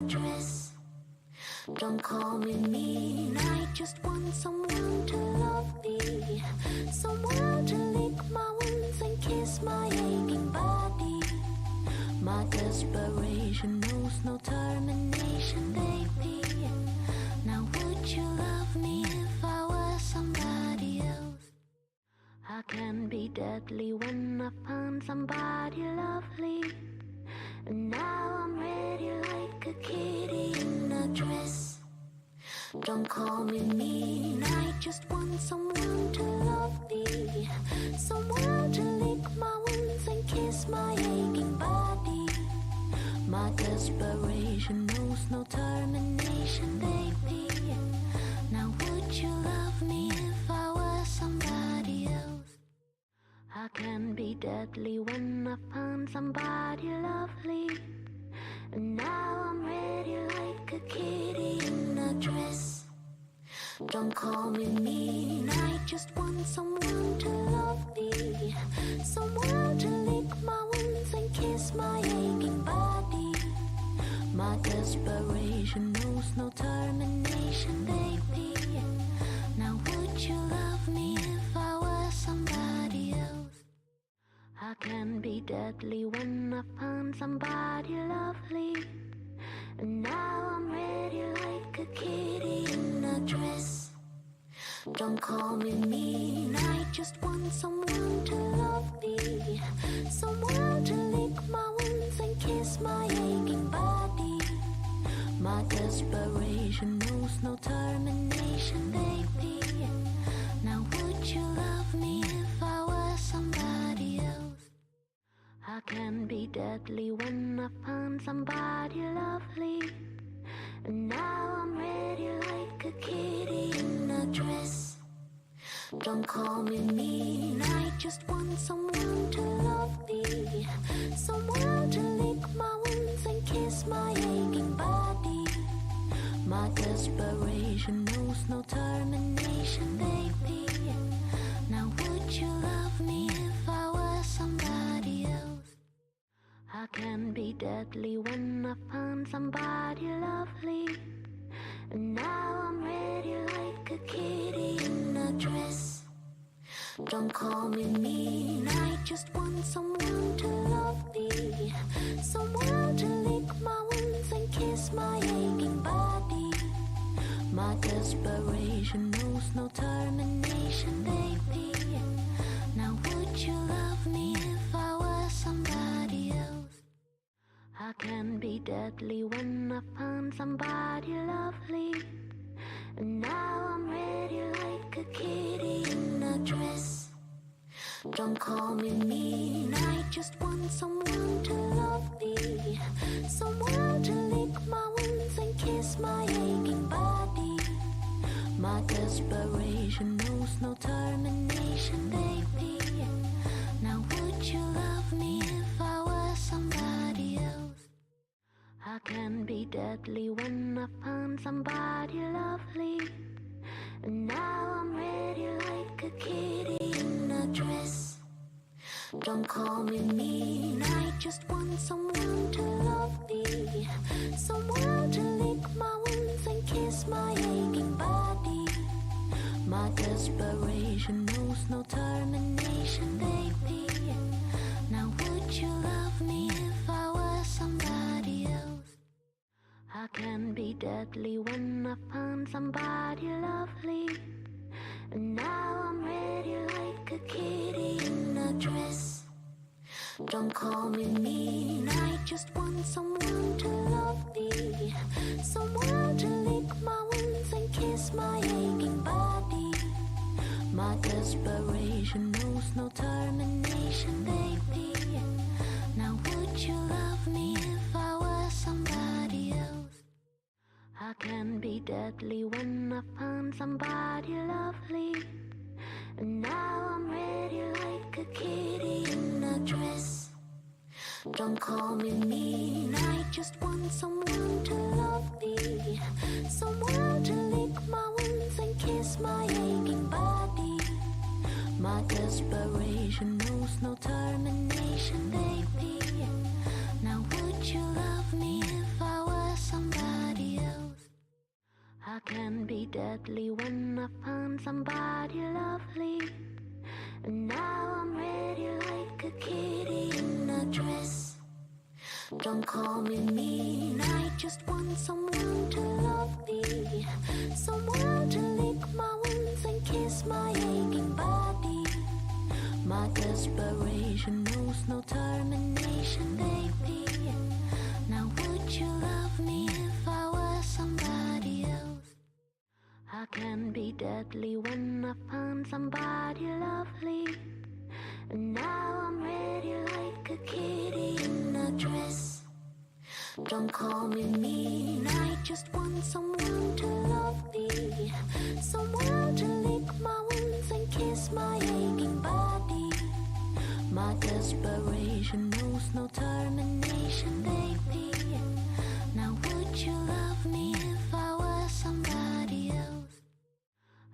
dress. Don't call me mean, I just want someone to love me, someone to lick my wounds and kiss my aching body. My desperation knows no termination, baby. Now would you love me if I was somebody else? I can be deadly when I find somebody lovely, and now I'm ready like a kitty in a dress. Don't call me mean, I just want someone to love me, someone to lick my wounds and kiss my aching body. My desperation knows no termination, baby. Now would you love me if I was somebody else? I can be deadly when I find somebody lovely, and now I'm ready like a kitty in a dress. Don't call me mean, I just want someone to love me, someone to lick my wounds and kiss my aching body. My desperation knows no termination, baby. Now would you love me if I was somebody else? I can be deadly when I find somebody lovely, and now I'm ready like a kitty in a dress. Don't call me mean, I just want someone to love me, someone to lick my wounds and kiss my aching body. My desperation knows no termination, baby. Now would you love me if I was somebody else? I can be deadly when I find somebody lovely, and now I'm ready like a kitty in a dress. Don't call me mean, I just want someone to love me, someone to lick my wounds and kiss my aching body. My desperation knows no termination, baby. Now would you love me if I was somebody else? I can be deadly when I find somebody lovely, and now I'm ready like a kitty in a dress. Don't call me mean, I just want someone to love me, someone to lick my wounds and kiss my aching body. My desperation knows no termination, baby. Now would you love me if I was somebody else? I can be deadly when I find somebody lovely, and now I'm ready like a kitty in a dress. Don't call me mean, I just want someone to love me, someone to lick my wounds and kiss my aching body. My desperation knows no termination, baby. Now would you love me if I was somebody else? I can be deadly when I find somebody lovely, and now I'm ready like a kitty in a dress. Don't call me mean, I just want someone to love me, someone to lick my wounds and kiss my aching body. My desperation knows no termination, baby. Now would you love me if I was somebody else? I can be deadly when I find somebody lovely, and now I'm ready like a kitty in a dress. Don't call me mean, I just want someone to love me, someone to lick my wounds and kiss my aching body. My desperation knows no termination, baby. Now would you love me if I was somebody else? I can be deadly when I find somebody lovely, and now I'm ready like a kitty in a dress. Don't call me mean, I just want someone to love me, someone to lick my wounds and kiss my aching body. My desperation knows no termination, baby. Now would you love me if I was somebody I can be deadly when I find somebody lovely. And now I'm ready like a kitty in a dress. Don't call me mean, I just want someone to love me. Someone to lick my wounds and kiss my aching body. My desperation knows no termination, baby. Now would you love me if I was somebody else? I can be deadly when I find somebody lovely. And now I'm ready like a kitty in a dress. Don't call me mean, I just want someone to love me. Someone to lick my wounds and kiss my aching body. My desperation knows no termination, baby. Now would you love me if I was somebody else?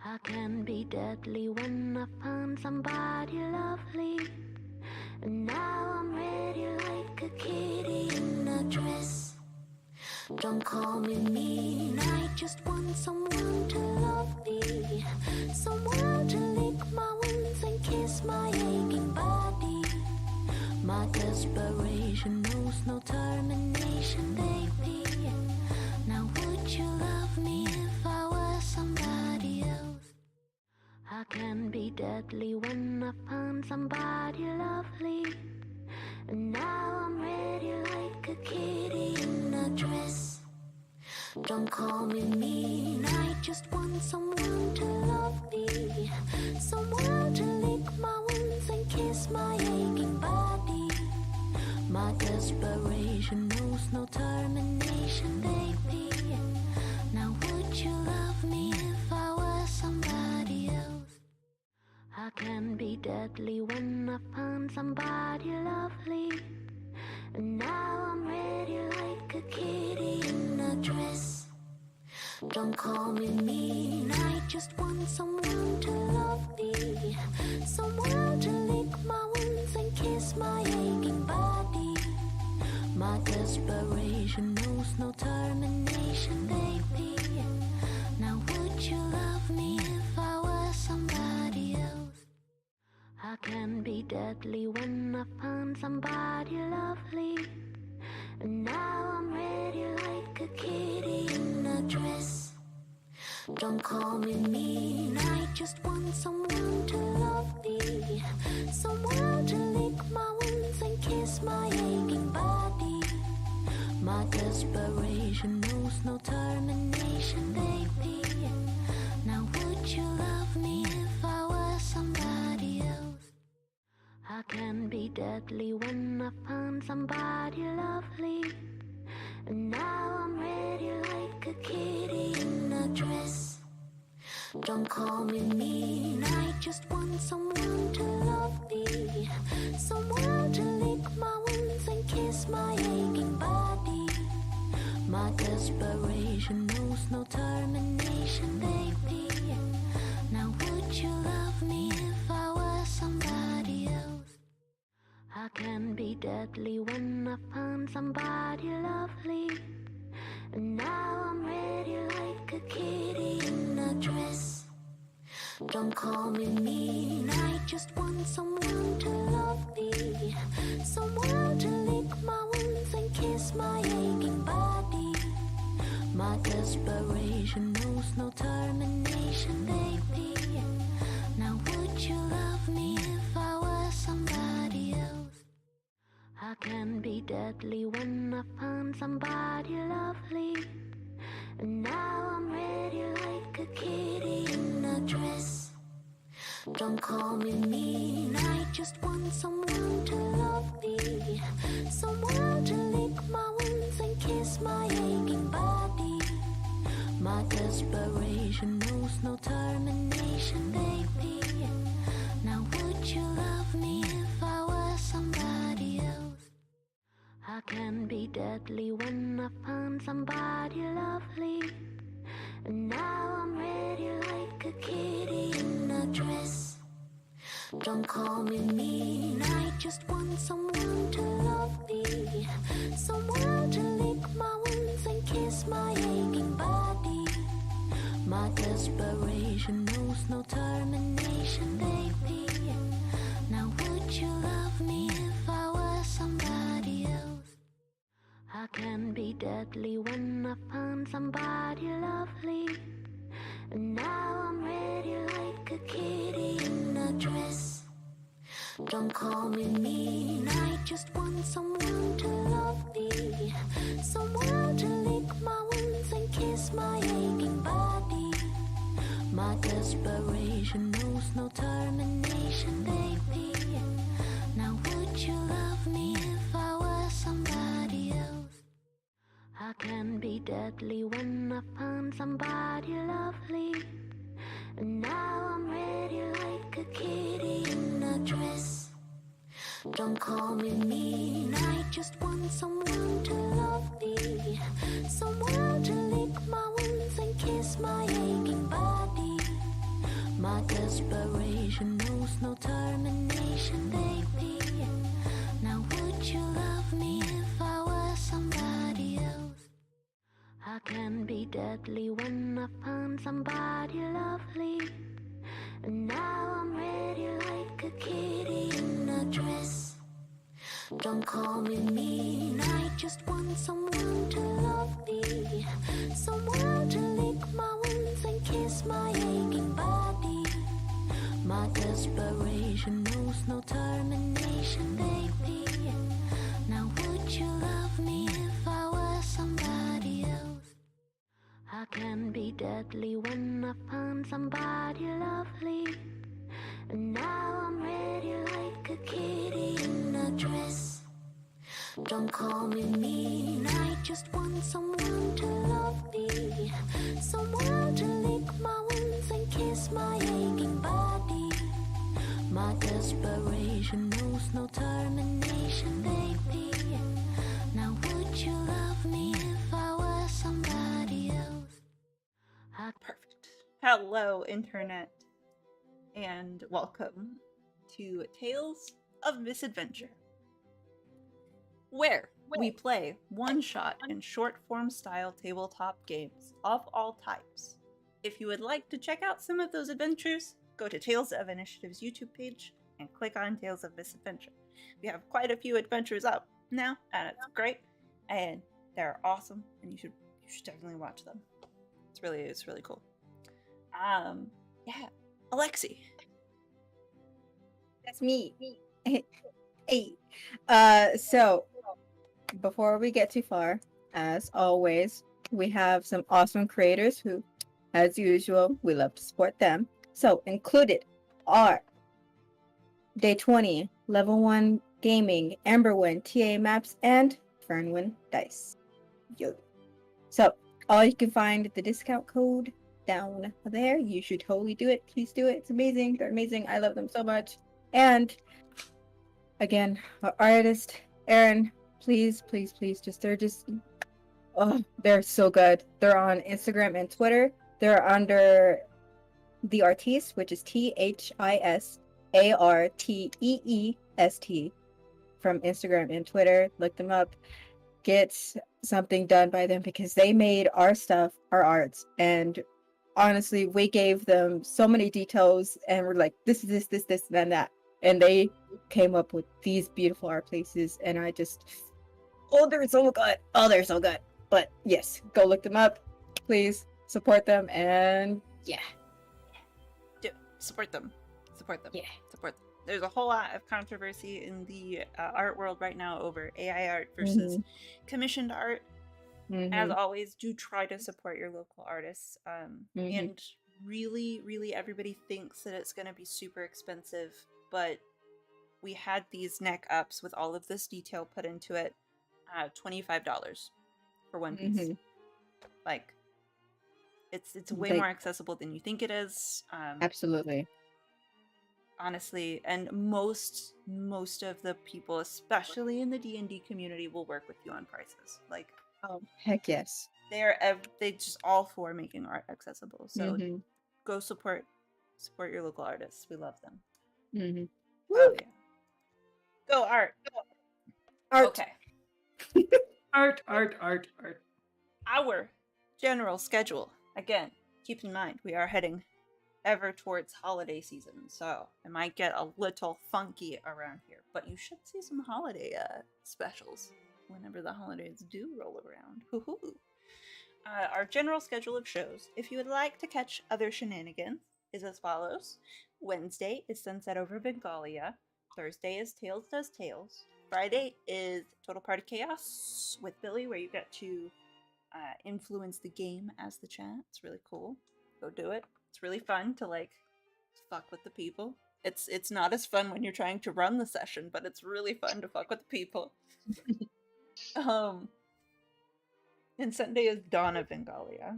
I can be deadly when I find somebody lovely. And now I'm ready like a kitty in a dress. Don't call me mean, I just want someone to love me. Someone to lick my wounds and kiss my aching body. My desperation knows no termination, baby. Now would you love me if I was somebody else? I can be deadly when I find somebody lovely. And now I'm ready like a kitty in a dress. Don't call me mean, I just want someone to love me. Someone to lick my wounds and kiss my aching body. My desperation knows no termination, baby. Now would you love me if I was somebody else? I can be deadly when I find somebody lovely. And now I'm ready like a kitty in a dress. Don't call me mean, I just want someone to love me. Someone to lick my wounds and kiss my aching body. My desperation knows no termination, baby. Now would you love me if I was somebody else? I can be deadly when I find somebody lovely. And now I'm ready like a kitty in a dress. Don't call me mean, I just want someone to love me. Someone to lick my wounds and kiss my aching body. My desperation knows no termination, baby. Now would you love me if I was somebody else? I can be deadly when I find somebody lovely. And now I'm ready like a kitty in a dress. Don't call me mean, I just want someone to love me. Someone to lick my wounds and kiss my aching body. My desperation knows no termination, baby. Now would you love me if I was somebody else? I can be deadly when I find somebody lovely. And now I'm ready like a kitty in a dress. Don't call me mean, I just want someone to love me. Someone to lick my wounds and kiss my aching body. My desperation knows no termination, baby. Now would you love me if I was somebody else? I can be deadly when I find somebody lovely. And now I'm ready like a kitty in a dress. Don't call me mean, I just want someone to love me. Someone to lick my wounds and kiss my aching body. My desperation knows no termination, baby. Now would you love me if I was somebody else? I can be deadly when I find somebody lovely. And now I'm ready like a kitty in a dress. Don't call me mean, I just want someone to love me. Someone to lick my wounds and kiss my aching body. My desperation knows no termination, baby. Now would you love me if I were somebody else? I can be deadly when I find somebody lovely. And now I'm ready like a kitty in a dress. Don't call me mean, I just want someone to love me. Someone to lick my wounds and kiss my aching body. My desperation knows no termination, baby. Now would you love me if I were somebody else? I can be deadly when I find somebody lovely. And now I'm ready like a kitty in a dress. Don't call me mean, I just want someone to love me. Someone to lick my wounds and kiss my aching body. My desperation knows no termination, baby. Now would you love me if I were somebody else? I can be deadly when I find somebody lovely. And now I'm ready like a kitty in a dress. Don't call me mean, I just want someone to love me. Someone to lick my wounds and kiss my aching body. My desperation knows no termination, baby. Now would you love me if I were somebody else? I can be deadly when I find somebody lovely. And now I'm ready like a kitty in a dress. Don't call me mean, I just want someone to love me. Someone to lick my wounds and kiss my aching body. My desperation knows no termination, baby. Now would you love me if I were somebody else? Perfect. Hello, Internet, and welcome to Tales of Misadventure, where we play one-shot and short-form style tabletop games of all types. If you would like to check out some of those adventures, go to Tales of Initiative's YouTube page and click on Tales of Misadventure. We have quite a few adventures up now, and it's great, and they're awesome, and you should definitely watch them. It's really cool. Yeah, Alexi. That's me. Hey. So before we get too far, as always, we have some awesome creators who, as usual, we love to support them. So included are Day 20, Level 1 Gaming, Amberwin, TA Maps, and Fernwin Dice. Yo. So all you can find the discount code down there. You should totally do it. Please do it. It's amazing. They're amazing. I love them so much. And again, our artist, Aaron, please, they're so good. They're on Instagram and Twitter. They're under The Artiste, which is THISARTEEST from Instagram and Twitter. Look them up. Get something done by them because they made our stuff, our arts, and honestly, we gave them so many details and we're like, this, and that. And they came up with these beautiful art places, and I just, they're so good. They're so good. But yes, go look them up. Please support them, and yeah. Support them. Yeah. Support them. There's a whole lot of controversy in the art world right now over AI art versus commissioned art. As always, do try to support your local artists. And really, everybody thinks that it's going to be super expensive, but we had these neck ups with all of this detail put into it. $25 for one piece. Like, it's way more accessible than you think it is. Absolutely. Honestly, and most of the people, especially in the D&D community, will work with you on prices. Like, oh heck yes, they just all for making art accessible. So go support your local artists. We love them. Oh yeah, go art. Okay. Art. Our general schedule again keep in mind, we are heading ever towards holiday season, so it might get a little funky around here, but you should see some holiday specials whenever the holidays do roll around. Hoo-hoo. Our general schedule of shows, if you would like to catch other shenanigans, is as follows. Wednesday is Sunset Over Bengalia. Thursday is Tales Does Tales. Friday is Total Party Chaos with Billy, where you get to influence the game as the chat. It's really cool. Go do it. It's really fun to like fuck with the people. It's not as fun when you're trying to run the session, but it's really fun to fuck with the people. And Sunday is Dawn of Bengalia,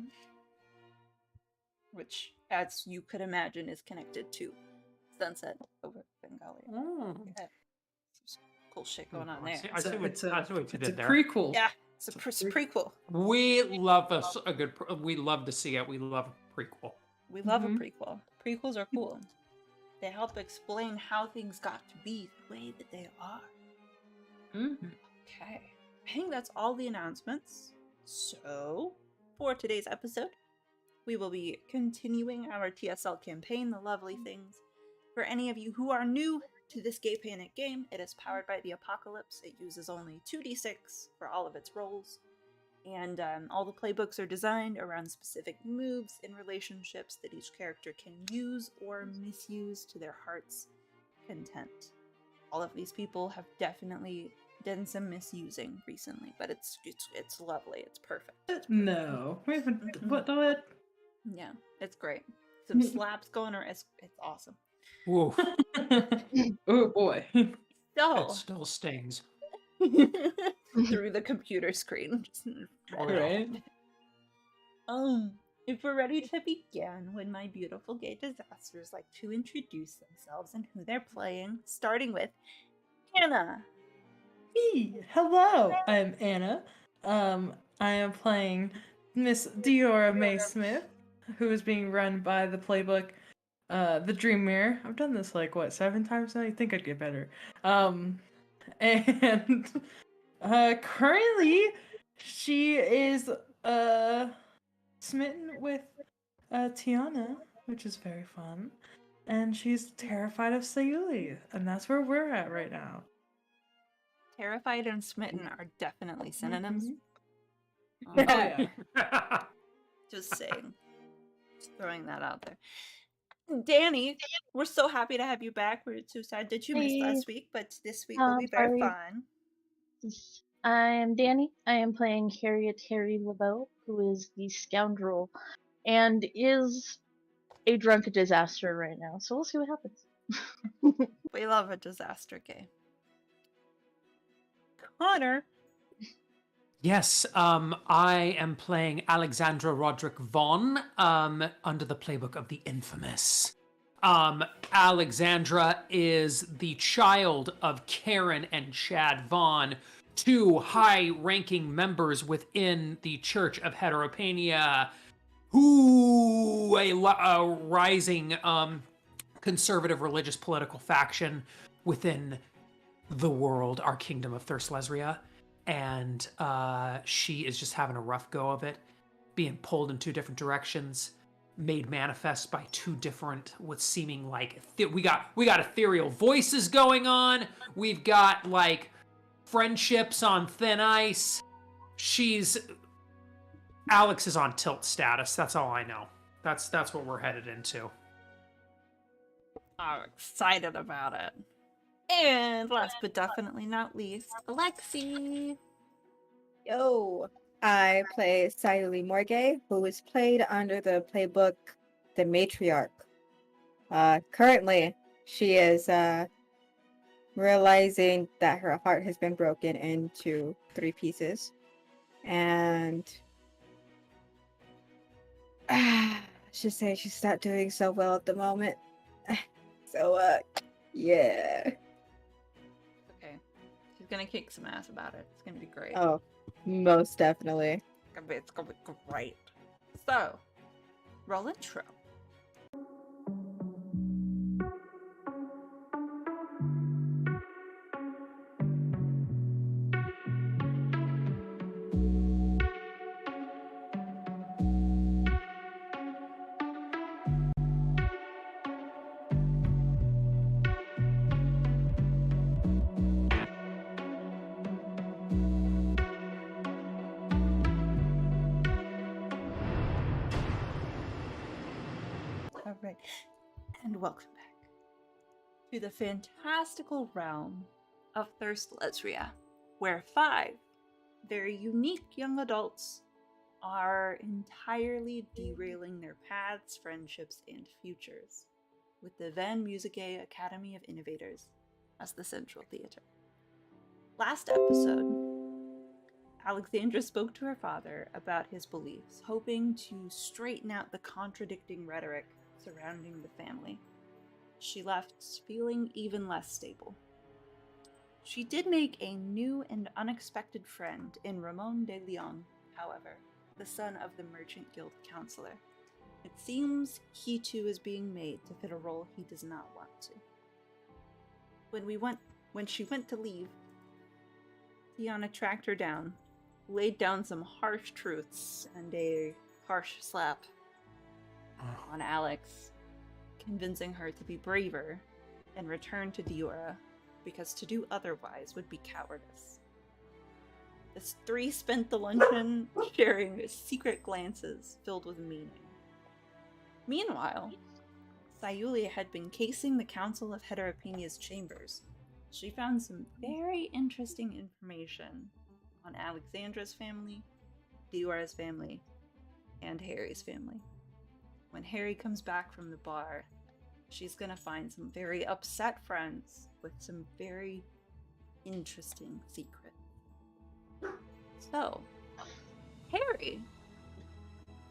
which, as you could imagine, is connected to Sunset Over Bengalia. Oh. Yeah. Some cool shit going on there. I see what you did there. Prequel. Yeah, it's a prequel. We love a good. We love to see it. We love a prequel. We love a prequel. Prequels are cool. They help explain how things got to be the way that they are. Okay. I think that's all the announcements. So, for today's episode, we will be continuing our TSL campaign, The Lovely Things. For any of you who are new to this Gay Panic game, it is powered by the Apocalypse. It uses only 2d6 for all of its rolls. And all the playbooks are designed around specific moves and relationships that each character can use or misuse to their heart's content. All of these people have definitely done some misusing recently, but it's lovely. It's perfect. No, we haven't. What? Yeah, it's great. Some slaps going, or it's awesome. Whoa, Oh boy. So it still stings. through the computer screen. Oh, yeah. Right. If we're ready to begin, would my beautiful gay disasters like to introduce themselves and who they're playing, starting with Anna. Hey, hello, I'm Anna. I am playing Miss Diora May Smith, who is being run by the playbook, The Dream Mirror. I've done this like 7 times now. I think I'd get better. And currently she is smitten with Tiana, which is very fun, and she's terrified of Sayuli, and that's where we're at right now. Terrified and smitten are definitely synonyms. Oh yeah. Just saying. Just throwing that out there. Danny, we're so happy to have you back. We're so sad that you missed last week, but this week will be very fun. I am Danny. I am playing Harriet Harry LeBeau, who is the scoundrel and is a drunk disaster right now. So we'll see what happens. We love a disaster game. Connor. Yes, I am playing Alexandra Roderick Vaughn, under the playbook of the Infamous. Alexandra is the child of Karen and Chad Vaughn, 2 high-ranking members within the Church of Heteropania, who a rising conservative religious political faction within the world, our kingdom of Thirst Lesria. And she is just having a rough go of it, being pulled in 2 different directions, made manifest by 2 different, what seeming like we got ethereal voices going on. We've got like friendships on thin ice. Alex is on tilt status. That's all I know. That's what we're headed into. I'm excited about it. And last but definitely not least, Alexi. Yo, I play Sayuli Morgay, who is played under the playbook The Matriarch. Currently, she is realizing that her heart has been broken into 3 pieces. And I should say she's not doing so well at the moment. So, yeah. Okay. She's gonna kick some ass about it. It's gonna be great. Oh, most definitely. It's gonna be great. So, roll intro. All right, and welcome back to the fantastical realm of Thirstlesria, where 5 very unique young adults are entirely derailing their paths, friendships, and futures, with the Van Musicae Academy of Innovators as the central theater. Last episode, Alexandra spoke to her father about his beliefs, hoping to straighten out the contradicting rhetoric surrounding the family. She left feeling even less stable. She did make a new and unexpected friend in Ramon de Leon, however, the son of the Merchant Guild counselor. It seems he too is being made to fit a role he does not want to. When she went to leave, Tiana tracked her down, laid down some harsh truths and a harsh slap on Alex, convincing her to be braver and return to Diora, because to do otherwise would be cowardice. The 3 spent the luncheon sharing secret glances filled with meaning. Meanwhile, Sayuli had been casing the Council of Heteropenia's chambers. She found some very interesting information on Alexandra's family, Diora's family, and Harry's family. When Harry comes back from the bar, she's gonna find some very upset friends with some very interesting secrets. So, Harry,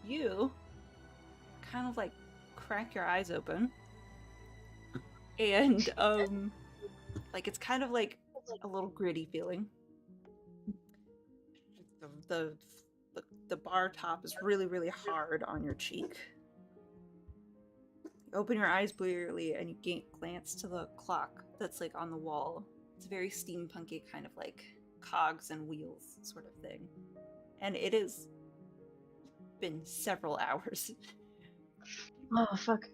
you kind of like crack your eyes open, and like it's kind of like a little gritty feeling. The bar top is really, really hard on your cheek. You open your eyes blearily and you glance to the clock that's like on the wall. It's a very steampunky kind of like cogs and wheels sort of thing. And it has been several hours. Oh, fuck.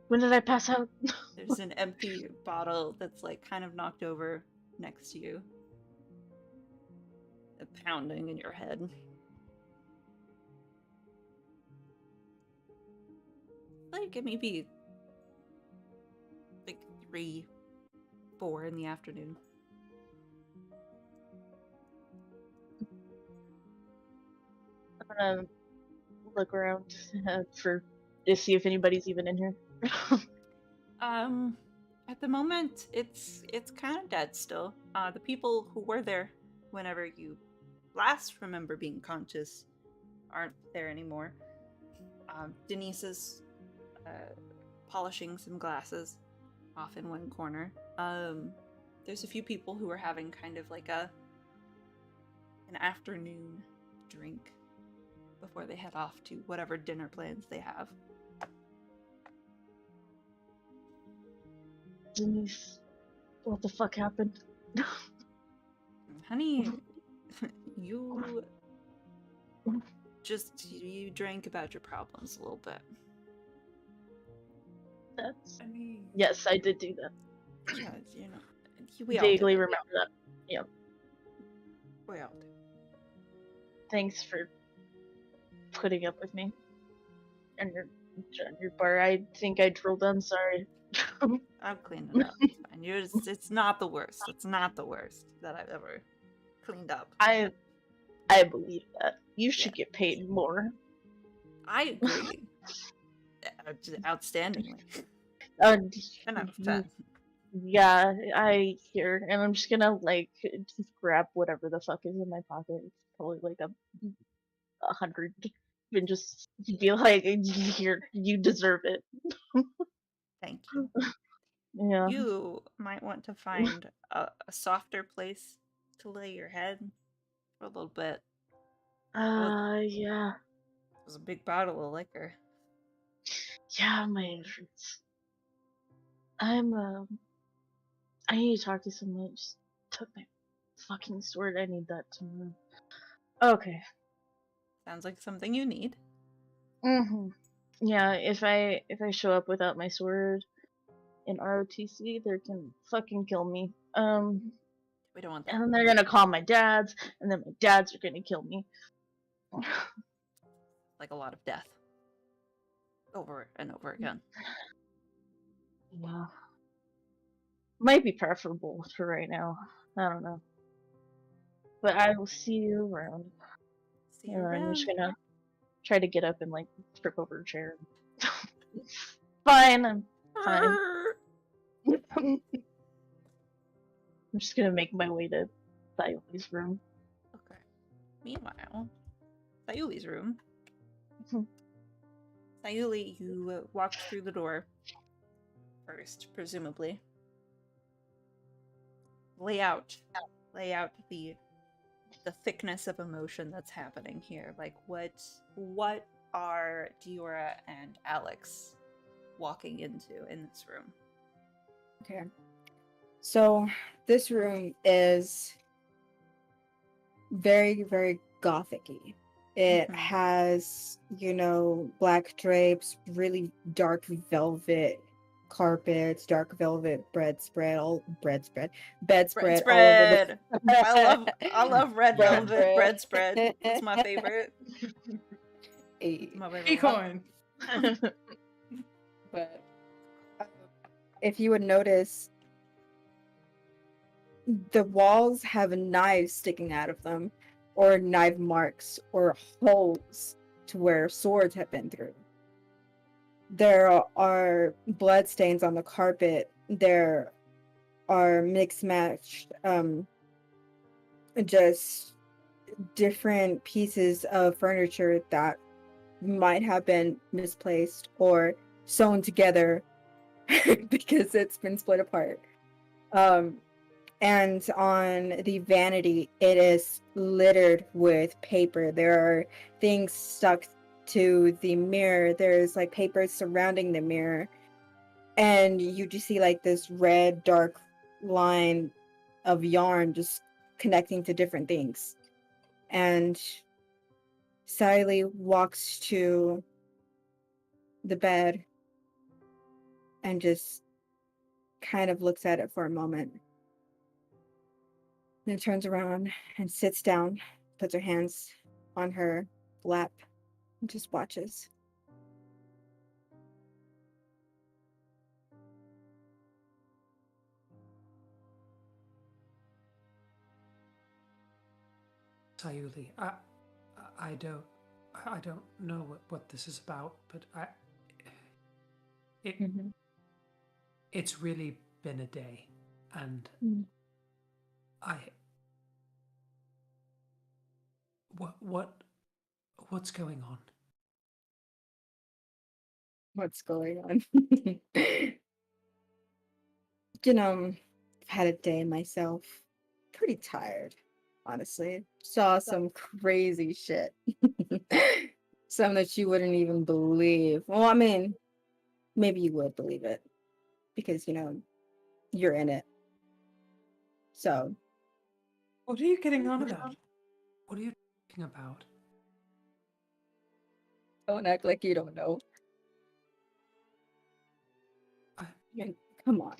When did I pass out? There's an empty bottle that's like kind of knocked over next to you. Pounding in your head. Like it may be like 3, 4 in the afternoon. I'm gonna look around to see if anybody's even in here. At the moment, it's kind of dead still. The people who were there whenever you last remember being conscious aren't there anymore. Denise is polishing some glasses off in one corner. There's a few people who are having kind of like an afternoon drink before they head off to whatever dinner plans they have. Denise, what the fuck happened? Honey, you you drank about your problems a little bit. That's... I mean, Yes, I did do that. Yeah, you know, we all Vaguely did it. remember that. Yeah. We all did. Thanks for putting up with me. And your bar. I think I drooled. I'm sorry. I'll clean it up. It's fine. It's not the worst. It's not the worst that I've ever cleaned up. I believe that. You should get paid more. I agree. Outstandingly. 10 out of 10. Yeah, I hear, and I'm just gonna like just grab whatever the fuck is in my pocket. It's probably like 100, and just be like, "Here, you deserve it." Thank you. Yeah. You might want to find a softer place to lay your head for a little bit. Yeah. It was a big bottle of liquor. Yeah, my entrance. I need to talk to someone. I just took my fucking sword. I need that tomorrow. Okay. Sounds like something you need. Yeah, if I show up without my sword in ROTC, they can fucking kill me. We don't want that. And then they're gonna call my dads, and then my dads are gonna kill me. Like a lot of death. over and over again. Yeah. Might be preferable for right now. I don't know. But I will see you around. See you I'm just around. gonna try to get up and like trip over a chair. Fine, I'm fine. I'm just gonna make my way to Sayuli's room. Okay. Meanwhile, Sayuli's room. Sayuli, you walked through the door first, presumably. Lay out the thickness of emotion that's happening here. Like what are Diora and Alex walking into in this room? Okay. So this room is very, very gothic-y. It has, black drapes, really dark velvet carpets, dark velvet bedspread all over the I love red Bread velvet bread spread. spread. It's my favorite. My favorite one. Acorn. But if you would notice, the walls have knives sticking out of them, or knife marks, or holes to where swords have been through. There are blood stains on the carpet. There are mixed matched, just different pieces of furniture that might have been misplaced or sewn together because it's been split apart. And on the vanity, it is littered with paper. There are things stuck to the mirror. There's like papers surrounding the mirror. And you just see like this red, dark line of yarn just connecting to different things. And Sally walks to the bed and just kind of looks at it for a moment. Then turns around and sits down, puts her hands on her lap, and just watches. Sayuli, I don't know what this is about, but it's really been a day, and what's going on? What's going on? I've had a day myself. Pretty tired, honestly. Saw some crazy shit. Some that you wouldn't even believe. Well, I mean, maybe you would believe it because, you're in it. So. What are you getting on about? What are you talking about? Don't act like you don't know. Come on.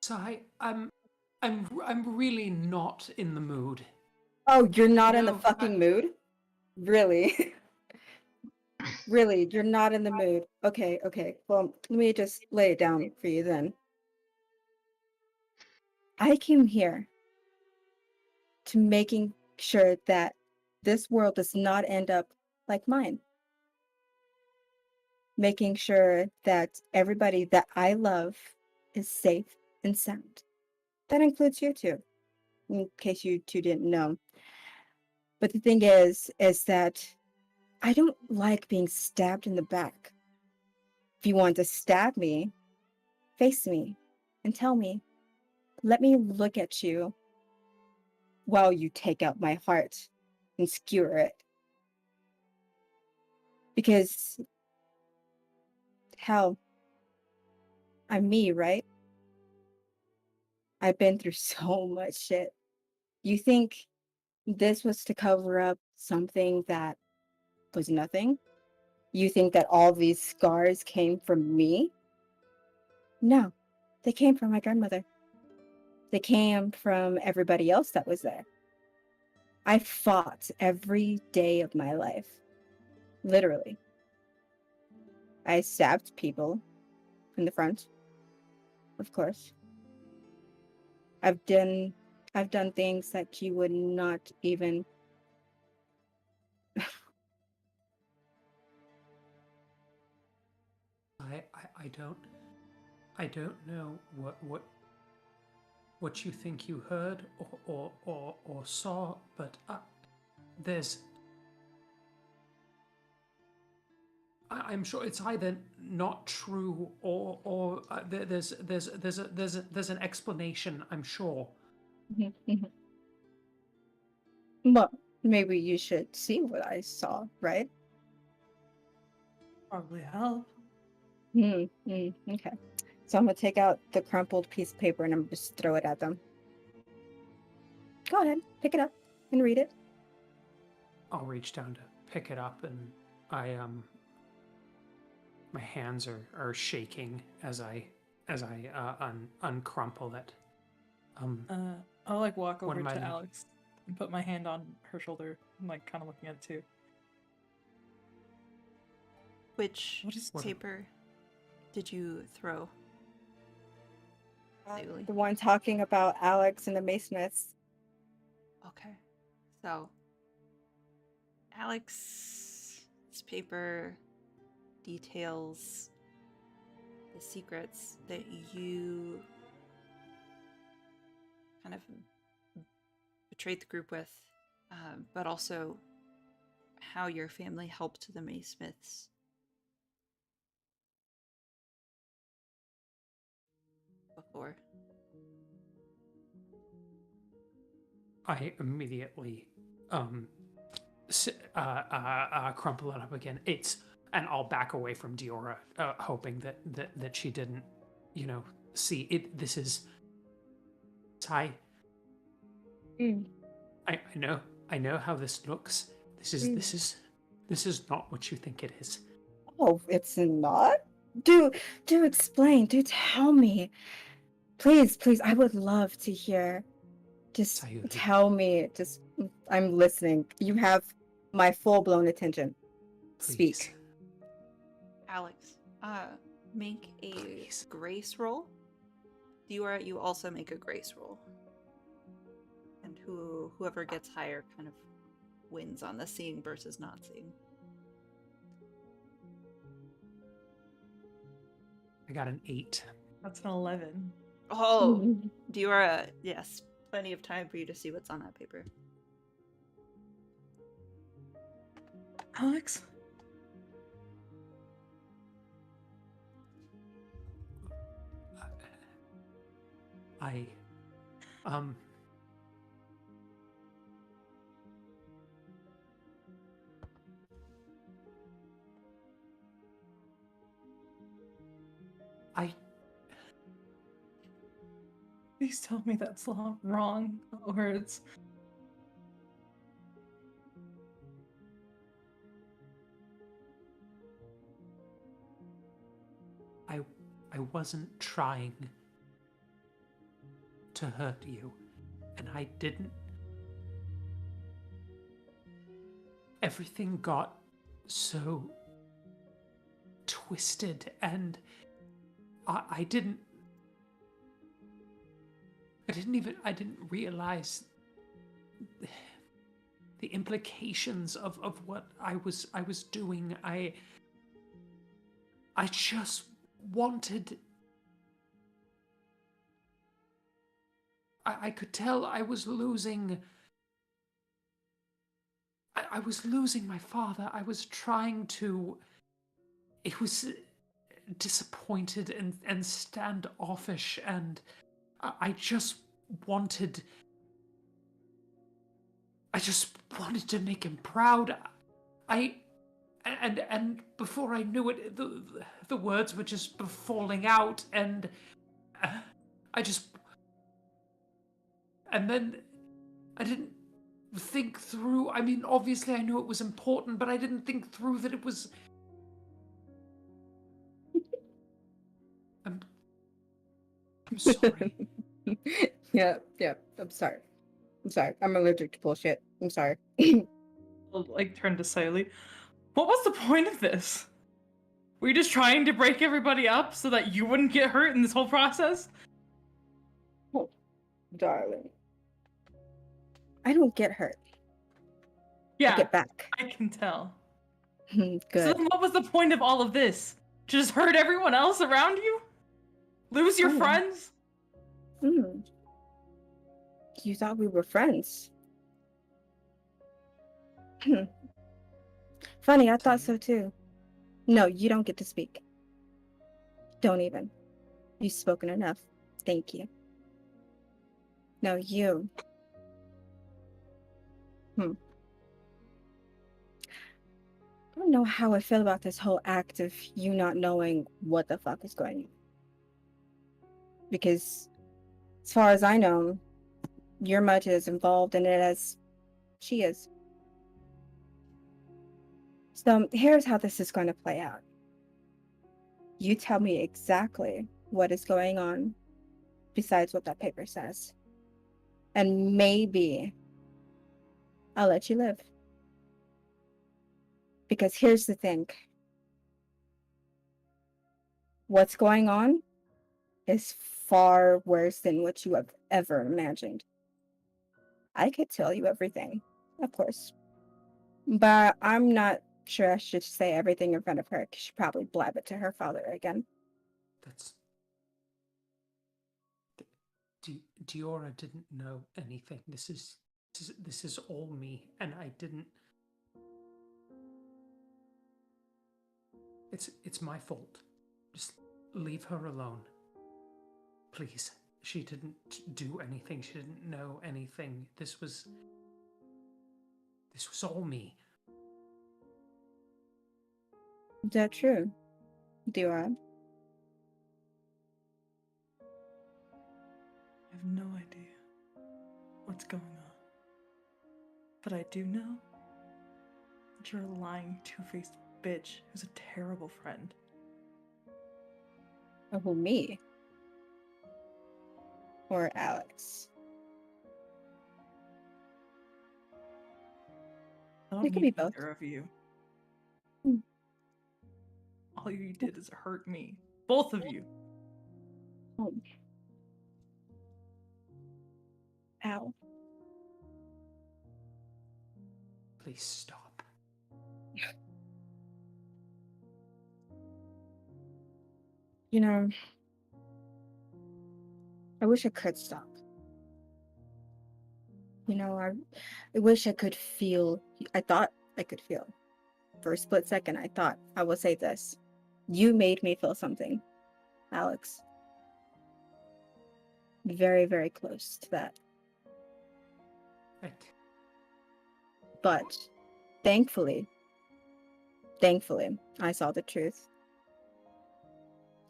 So I'm really not in the mood. Oh, you're not in the fucking mood? Really? Really, you're not in the mood. Okay. Well, let me just lay it down for you then. I came here to making sure that this world does not end up like mine. Making sure that everybody that I love is safe and sound. That includes you too, in case you two didn't know. But the thing is that I don't like being stabbed in the back. If you want to stab me, face me and tell me. Let me look at you while you take out my heart and skewer it. Because, hell, I'm me, right? I've been through so much shit. You think this was to cover up something that was nothing? You think that all these scars came from me? No, they came from my grandmother. They came from everybody else that was there. I fought every day of my life. Literally. I stabbed people in the front, of course. I've done things that you would not even. I don't know what you think you heard or saw, but there's. I'm sure it's either not true or there's an explanation. I'm sure. Well, maybe you should see what I saw, right? Probably help. Okay. So I'm gonna take out the crumpled piece of paper and I'm gonna just throw it at them. Go ahead, pick it up and read it. I'll reach down to pick it up, and my hands are shaking as I uncrumple it. I'll like walk what over am I to looking- Alex and put my hand on her shoulder. I'm like kind of looking at it too. Which What- paper did you throw? Lately? The one talking about Alex and the Masonets. Okay. So, Alex's paper details the secrets that you kind of betrayed the group with, but also how your family helped the Maysmiths. Before. I immediately crumple it up again. And I'll back away from Diora, hoping that she didn't, see it. This is. I know how this looks. This is not what you think it is. Oh, it's not? Do explain. Do tell me. Please, I would love to hear. Just Sayuri. tell me. I'm listening. You have my full-blown attention. Please. Speak. Alex, make a Please. grace roll. Diora, you also make a grace roll. And whoever gets higher kind of wins on the seeing versus not seeing. I got an 8. That's an 11. Oh, Diora, yes, plenty of time for you to see what's on that paper. Alex? I Please tell me that's wrong, or it's... I wasn't trying to hurt you, and I didn't. Everything got so twisted, and I didn't realize the implications of what I was doing. I just wanted. I could tell I was losing. I was losing my father. I was trying to. It was disappointed and standoffish, and I just wanted. I just wanted to make him proud. And before I knew it, the words were just falling out, and I just. And then I didn't think through. I mean, obviously I knew it was important, but I didn't think through that it was. I'm sorry. Yeah. I'm sorry. I'm allergic to bullshit. I'm sorry. I'll like turn to Siley. What was the point of this? Were you just trying to break everybody up so that you wouldn't get hurt in this whole process? Oh, darling. I don't get hurt. Yeah, I get back. I can tell. Good. So then what was the point of all of this? Just hurt everyone else around you? Lose your friends? You thought we were friends. Funny, I thought so too. No, you don't get to speak. Don't even. You've spoken enough. Thank you. No, you. I don't know how I feel about this whole act of you not knowing what the fuck is going on. Because, as far as I know, you're much as involved in it as she is. So here's how this is going to play out. You tell me exactly what is going on besides what that paper says. And maybe I'll let you live. Because here's the thing. What's going on is far worse than what you have ever imagined. I could tell you everything, of course. But I'm not sure I should say everything in front of her, because she'd probably blab it to her father again. That's... Diora didn't know anything. This is all me, and I didn't... It's my fault. Just leave her alone. Please. She didn't do anything. She didn't know anything. This was all me. Is that true, Diora? I have no idea what's going on. But I do know that you're a lying, two-faced bitch who's a terrible friend. Oh, who, me? Or Alex? I don't It could need be both. either of you. Hmm. All you did is hurt me. Both of you. Oh. Ow. Please stop. You know, I wish I could stop. You know, I wish I could feel. I thought I could feel. For a split second, I thought I will say this. You made me feel something, Alex. Very, very close to that. Right. But thankfully, I saw the truth.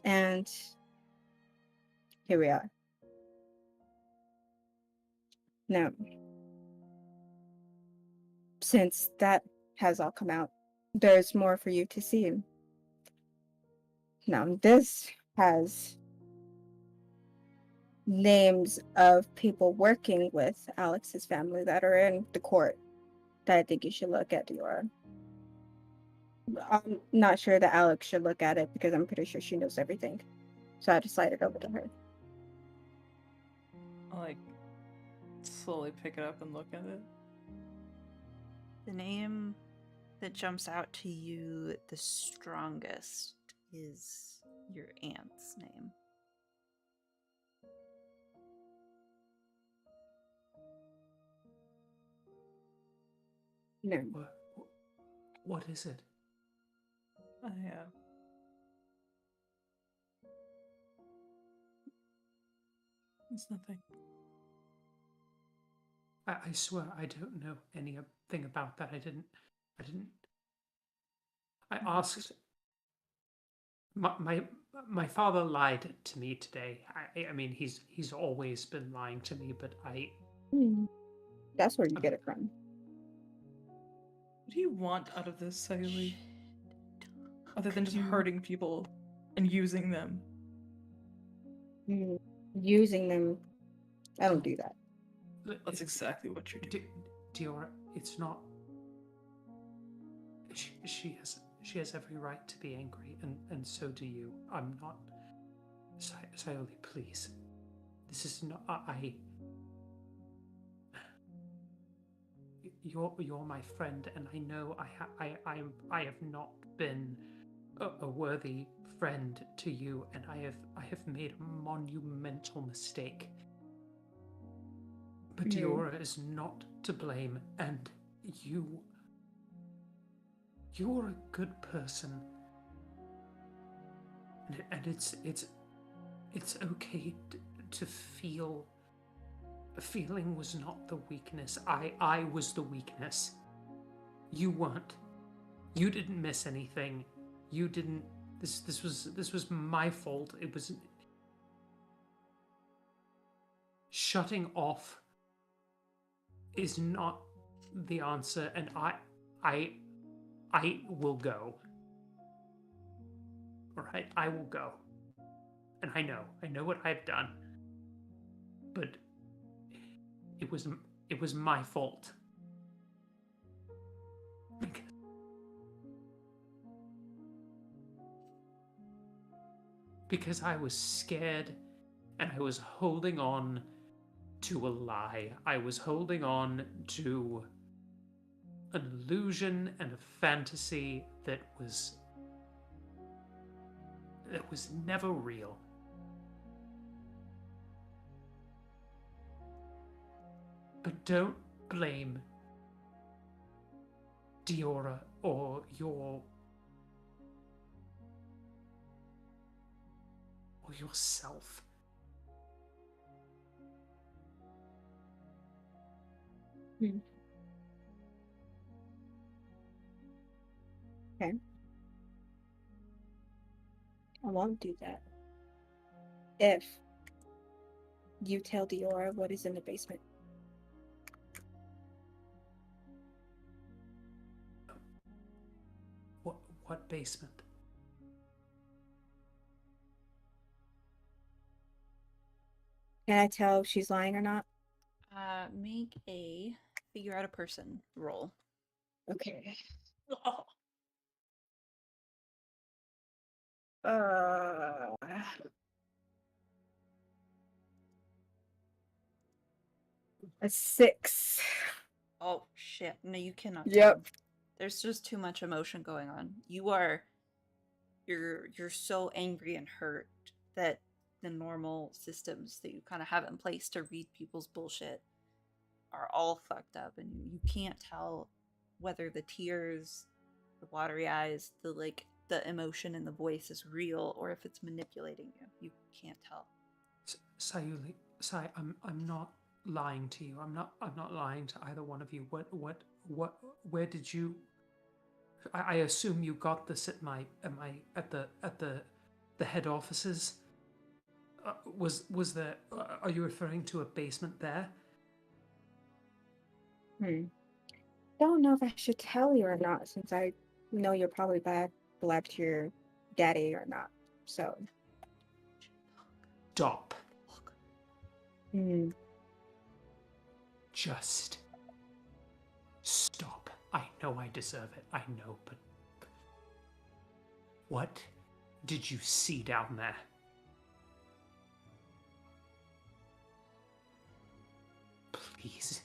And here we are. Now, since that has all come out, there's more for you to see. Now, this has names of people working with Alex's family that are in the court that I think you should look at, Diora. I'm not sure that Alex should look at it because I'm pretty sure she knows everything. So I just slide it over to her. I'll slowly pick it up and look at it. The name that jumps out to you the strongest is your aunt's name. No. What is it? It's nothing. I swear I don't know anything about that. I didn't. I asked. My father lied to me today. I mean, he's always been lying to me, but That's where you get it from. What do you want out of this, Sayuli? Other than just hurting people and using them. Using them. I don't do that. That's exactly what you're doing. Diora, it's not. She she has every right to be angry, and so do you. I'm not. Sayoli, please. This is not. You're my friend, and I know I have not been a worthy friend to you, and I have made a monumental mistake. But Diora is not to blame, and you're a good person, and it's okay to feel. Feeling was not the weakness. I was the weakness. You weren't. You didn't miss anything. You didn't. This was my fault. It was. Shutting off is not the answer, and I will go. All right, I will go. And I know what I've done. But it was my fault. Because I was scared, and I was holding on to a lie. I was holding on to an illusion and a fantasy that was never real. But don't blame Diora or yourself. Okay. I won't do that. If you tell Diora what is in the basement. What basement? Can I tell if she's lying or not? Make a figure out a person roll. Okay. A 6. Oh shit! No, you cannot. Yep. There's just too much emotion going on. You're so angry and hurt that the normal systems that you kind of have in place to read people's bullshit are all fucked up, and you can't tell whether the tears, the watery eyes, the emotion in the voice is real or if it's manipulating you. You can't tell. Sayuli, I'm not lying to you. I'm not lying to either one of you. Where did you? I assume you got this at the head offices. Was there? Are you referring to a basement there? Don't know if I should tell you or not, since I know you're probably black to your daddy or not. So. Stop. Mm. Just stop. I know I deserve it. I know, but what did you see down there? Please.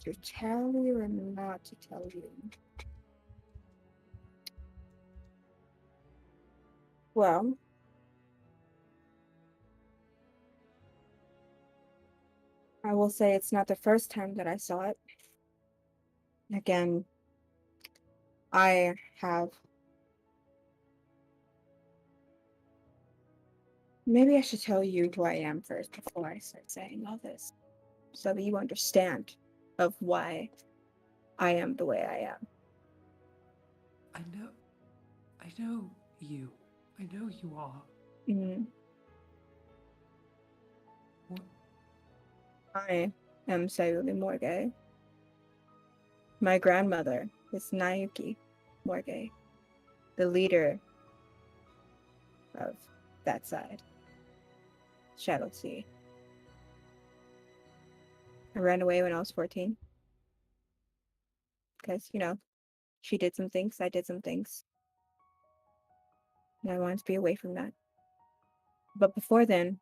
To tell you or not to tell you? Well, I will say it's not the first time that I saw it. Again, I have... Maybe I should tell you who I am first before I start saying all this, so that you understand of why I am the way I am. I know you. I know you are. What? I am Sayuri Morge. My grandmother is Nayuki Morge, the leader of that side, Shadow Sea. I ran away when I was 14. Because, she did some things, I did some things. And I wanted to be away from that. But before then,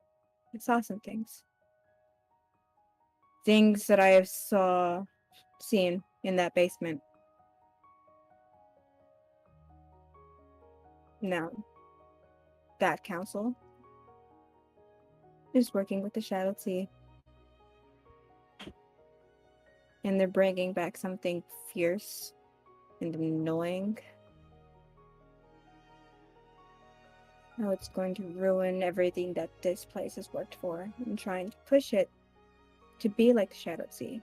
I saw some things. Things that I have seen in that basement. Now, that council is working with the Shadow Sea. And they're bringing back something fierce and annoying. Now it's going to ruin everything that this place has worked for and trying to push it to be like the Shadow Sea.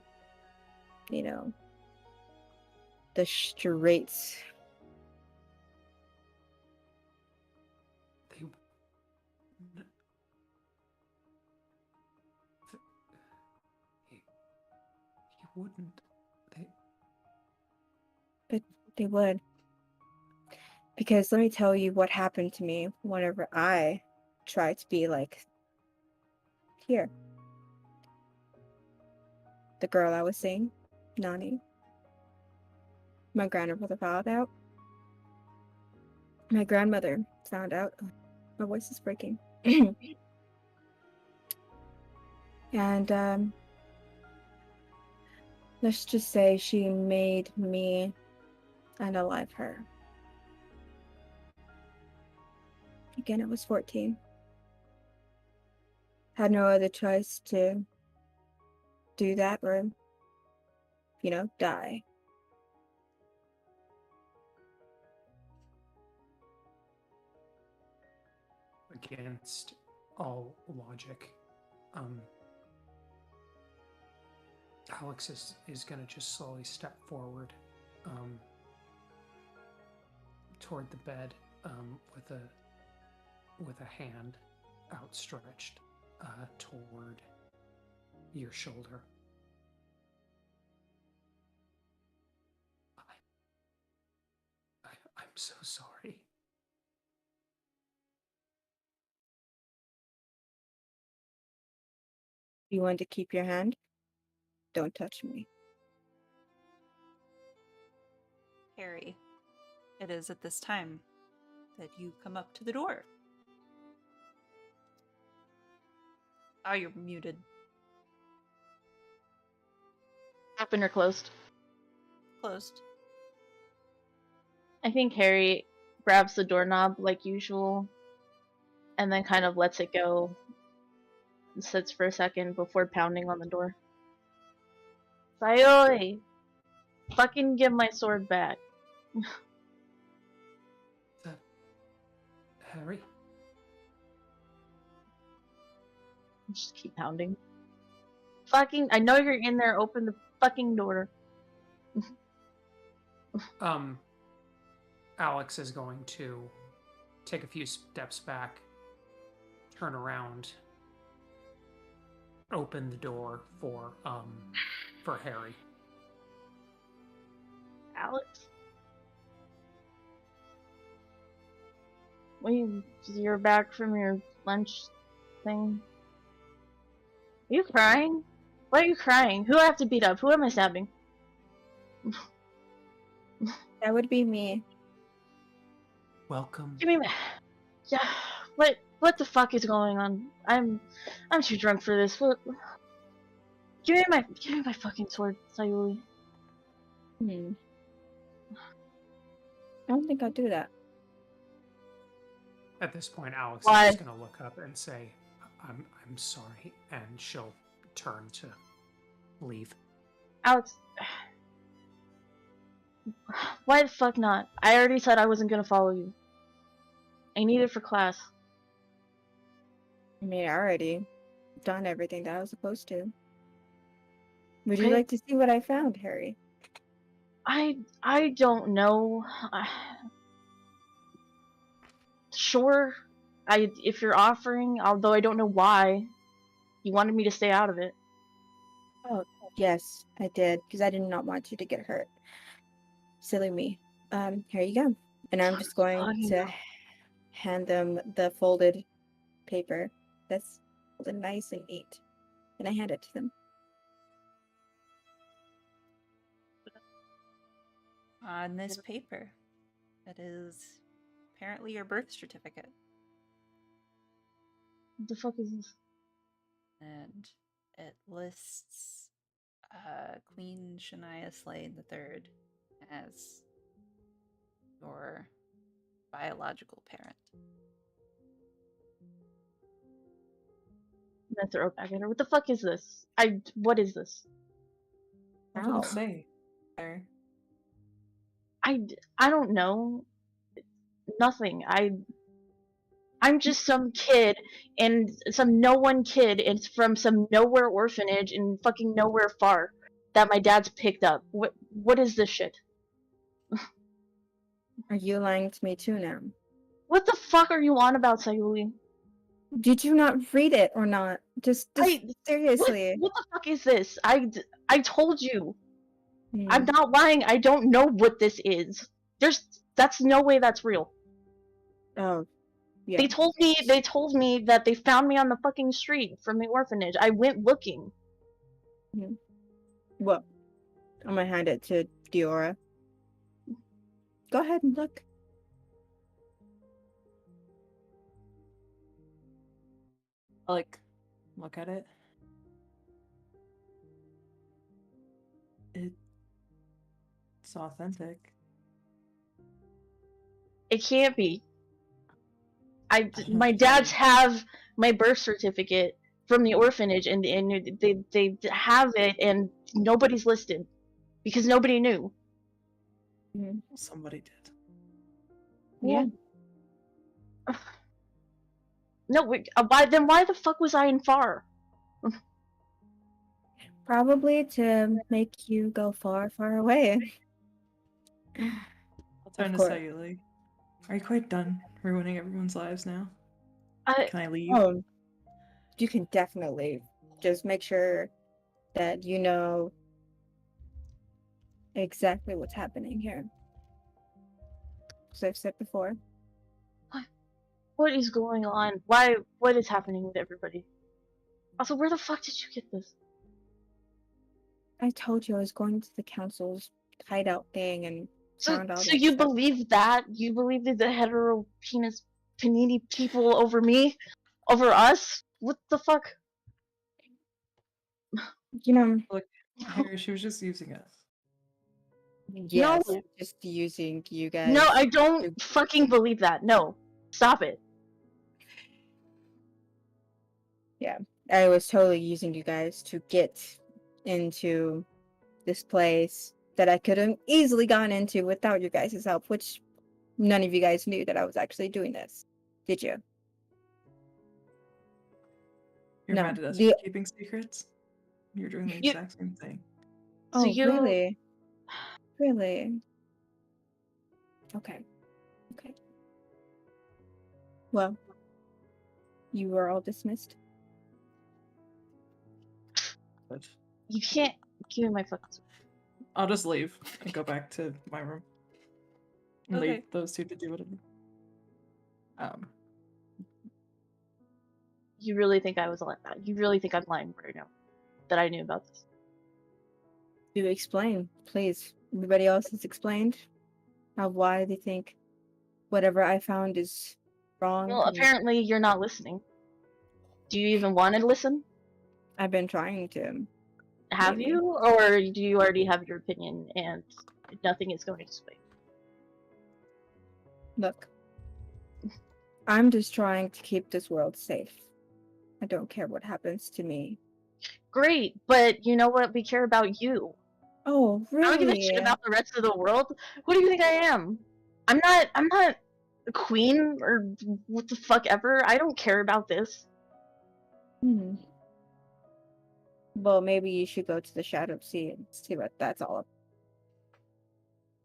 The straights. He wouldn't. They would. Because let me tell you what happened to me whenever I tried to be like here. The girl I was seeing, Nani. My grandmother found out. My grandmother found out. Oh, my voice is breaking. And let's just say she made me unalive her. Again, I was 14. Had no other choice to do that or, die. Against all logic, Alex is gonna just slowly step forward toward the bed with a hand outstretched toward your shoulder. I'm so sorry. You want to keep your hand? Don't touch me. Harry, it is at this time that you come up to the door. Oh, you're muted. Open or closed? Closed. I think Harry grabs the doorknob like usual and then kind of lets it go and sits for a second before pounding on the door. Sayoi! Fucking give my sword back. Harry? Just keep pounding. Fucking, I know you're in there, open the fucking door. Alex is going to take a few steps back, turn around, open the door for Harry. Alex? You're back from your lunch thing? Are you crying? Why are you crying? Who do I have to beat up? Who am I stabbing? That would be me. Welcome. Give me my... Yeah, what the fuck is going on? I'm too drunk for this. What? Give me my fucking sword, Sayuri. I don't think I'll do that. At this point, Alex Why? is just going to look up and say, I'm sorry, and she'll turn to leave. Alex, why the fuck not? I already said I wasn't gonna follow you. I need it for class. I mean, I already done everything that I was supposed to. Would you Okay. like to see what I found, Harry? I don't know. Sure, if you're offering, although I don't know why. You wanted me to stay out of it. Oh, yes, I did, because I did not want you to get hurt. Silly me. Here you go. And I'm just going to hand them the folded paper that's folded nice and neat. And I hand it to them. on this paper. That is apparently your birth certificate. What the fuck is this? And it lists Queen Shania Slade III as your biological parent. I'm gonna throw it back at her. What the fuck is this? What is this? What did Ow. it say? There. I don't know. Nothing. I'm just some kid and some no one kid and from some nowhere orphanage in fucking nowhere far that my dad's picked up. What is this shit? Are you lying to me too now? What the fuck are you on about, Sayuli? Did you not read it or not? Just seriously. What the fuck is this? I told you. Hmm. I'm not lying. I don't know what this is. That's no way that's real. Oh, yeah. They told me that they found me on the fucking street from the orphanage. I went looking. Well, I'm gonna hand it to Diora. Go ahead and look. I look at it. It's authentic. It can't be. don't My know. dads have my birth certificate from the orphanage, and they have it, and nobody's listed because nobody knew. Somebody did. Yeah. No, why the fuck was I in FAR? Probably to make you go far, far away. I'll turn to course. Sayuli. Are you quite done ruining everyone's lives now? Can I leave? Oh, you can definitely just make sure that you know exactly what's happening here. As I've said before. What is going on? What is happening with everybody? Also, where the fuck did you get this? I told you I was going to the council's hideout thing and found all So that you stuff. believe that? You believe that the hetero penis panini people over me? Over us? What the fuck? You know, Look, Harry, she was just using us. yes, No. just using you guys. No, I don't fucking believe that. No. Stop it. Yeah, I was totally using you guys to get into this place that I could have easily gone into without your guys' help, which none of you guys knew that I was actually doing this. Did you? You're No, mad at us the- for keeping secrets? You're doing the exact same thing. Oh, you- really? Really? Okay. Okay. Well, you were all dismissed. But You can't give me my fucking sword. I'll just leave and go back to my room. And Okay. leave those two to do whatever. You really think I was like that? You really think I'm lying right now? That I knew about this? Do explain, please. Everybody else has explained why they think whatever I found is wrong. Well, and apparently you're not listening. Do you even want to listen? I've been trying to. Have Maybe. you? Or do you already have your opinion and nothing is going to sway? Look, I'm just trying to keep this world safe. I don't care what happens to me. Great, but you know what? We care about you. Oh, I don't give a really? shit about the rest of the world. Who do you think I am? I'm not a queen or what the fuck ever. I don't care about this. Hmm. Well, maybe you should go to the Shadow Sea and see what that's all about.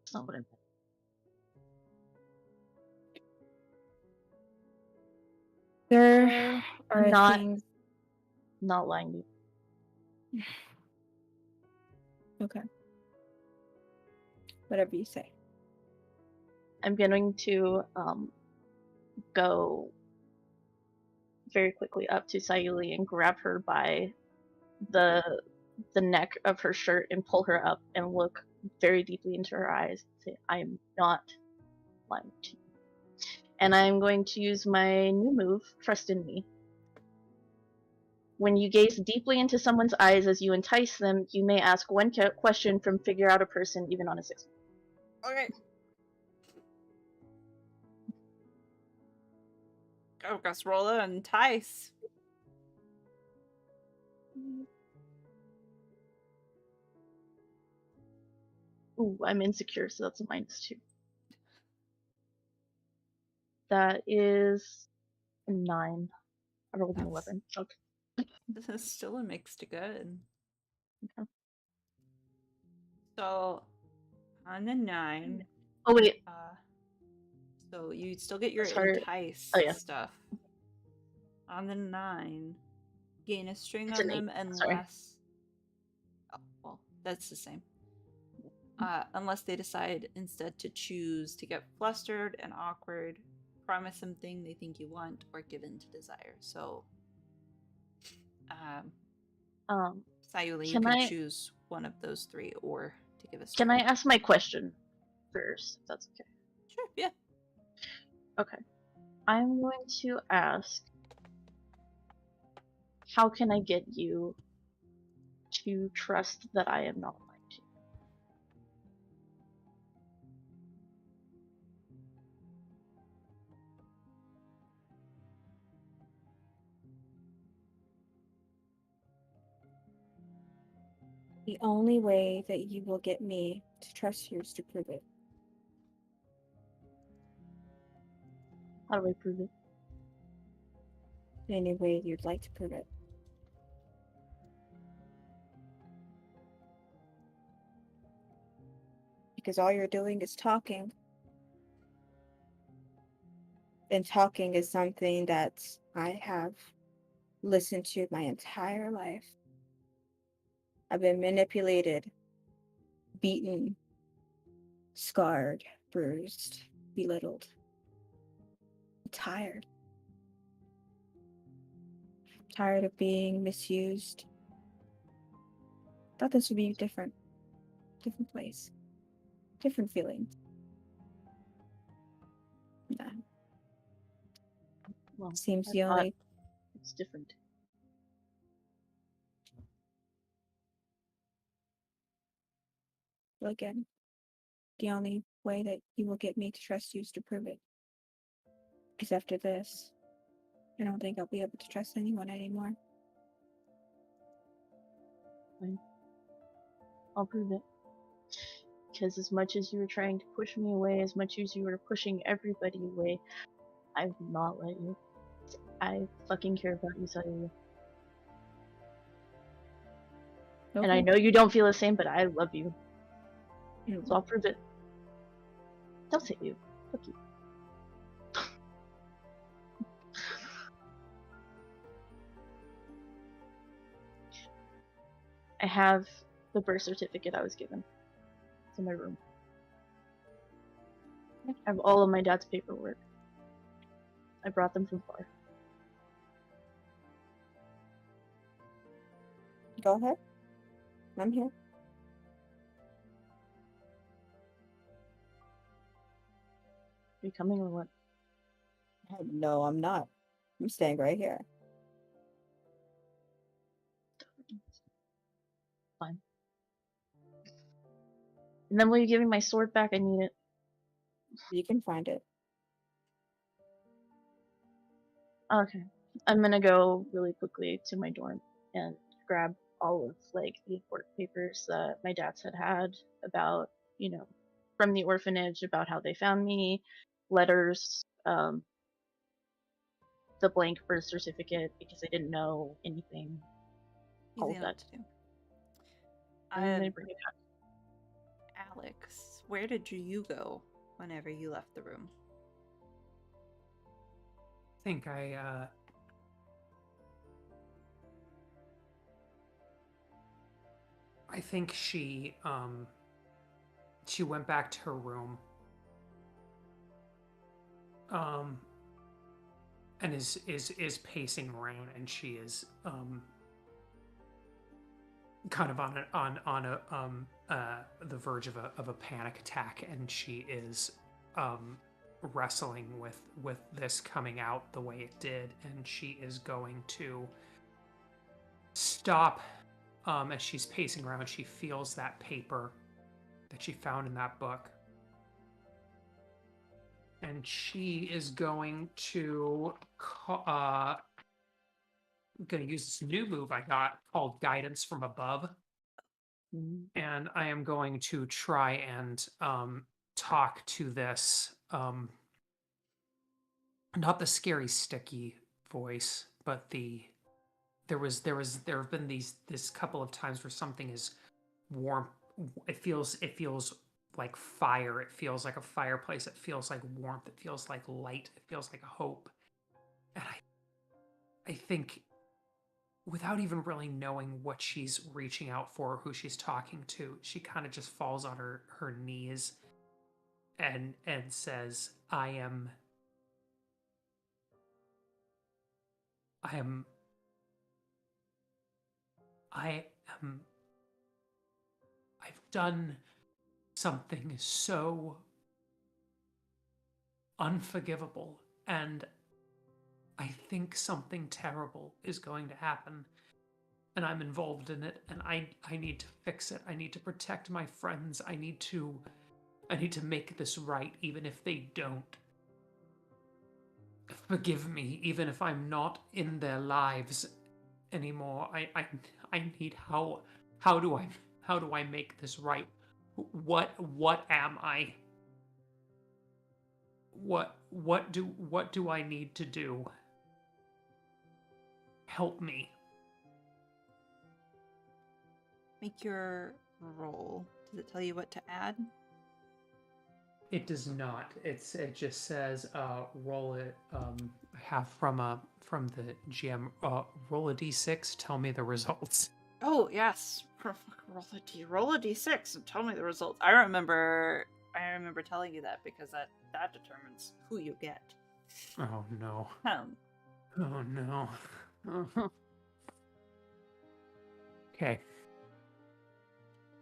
That's not what I meant. There are Not- things. Not lying to you. Okay. Whatever you say. I'm going to go very quickly up to Sayuli and grab her by the neck of her shirt and pull her up and look very deeply into her eyes and say, I am not lying to you. And I'm going to use my new move, Trust in Me. When you gaze deeply into someone's eyes as you entice them, you may ask one question from Figure Out a Person, even on a 6. Okay. Go, Gus, roll it and entice. Ooh, I'm insecure, so that's a -2. That is a 9. I rolled an 11. Okay. This is still a mixed good. Okay. So on the 9. Oh wait. So you still get your Sorry. entice Oh, yeah. stuff. On the 9, gain a string It's on an 8. them unless. Oh, well, that's the same. Unless they decide instead to choose to get flustered and awkward, promise something they think you want, or give in to desire. So, Sayuli, you can choose one of those 3 or to give a string. Can I ask my question first? If that's okay. Sure, yeah. Okay. I'm going to ask, how can I get you to trust that I am not lying to you? The only way that you will get me to trust you is to prove it. How do I prove it? Any way you'd like to prove it. Because all you're doing is talking. And talking is something that I have listened to my entire life. I've been manipulated, beaten, scarred, bruised, belittled. I'm tired. Tired of being misused. Thought this would be different. Different place. Different feelings. Nah. Well, Seems I the thought only it's different. again. The only way that you will get me to trust you is to prove it. Because after this, I don't think I'll be able to trust anyone anymore. Fine. I'll prove it. Because as much as you were trying to push me away, as much as you were pushing everybody away, I will not let you. I fucking care about you, Sayuri. Okay. And I know you don't feel the same, but I love you. Mm. So I'll prove it. Don't say you. Fuck you. I have the birth certificate I was given. It's in my room. I have all of my dad's paperwork. I brought them from far. Go ahead. I'm here. Are you coming or what? No, I'm not. I'm staying right here. Fine. And then will you give me my sword back? I need it. You can find it. Okay. I'm gonna go really quickly to my dorm and grab all of like the work papers that my dad's had about, you know, from the orphanage about how they found me, letters, the blank birth certificate because I didn't know anything. All Easy of enough that. to do. I'm gonna bring it back. Alex, where did you go whenever you left the room? I think I think she went back to her room. And is pacing around, and she is kind of on the verge of a panic attack, and she is wrestling with this coming out the way it did, and she is going to stop. As she's pacing around, she feels that paper that she found in that book, and she is going to use this new move I got called Guidance from Above. And I am going to try and talk to this, not the scary, sticky voice, but there have been this couple of times where something is warm. It feels like fire. It feels like a fireplace. It feels like warmth. It feels like light. It feels like hope. And I think, without even really knowing what she's reaching out for, who she's talking to, she kind of just falls on her knees and says, I am I've done something so unforgivable, and I think something terrible is going to happen, and I'm involved in it, and I need to fix it. I need to protect my friends. I need to make this right, even if they don't forgive me, even if I'm not in their lives anymore. I need how do I make this right? What am I? What do I need to do? Help me. Make your roll. Does it tell you what to add? It does not. It just says roll it. I have from the GM. Roll a d6. Tell me the results. Oh yes, roll a d6 and tell me the results. I remember telling you that because that determines who you get. Oh no. Oh no. Okay.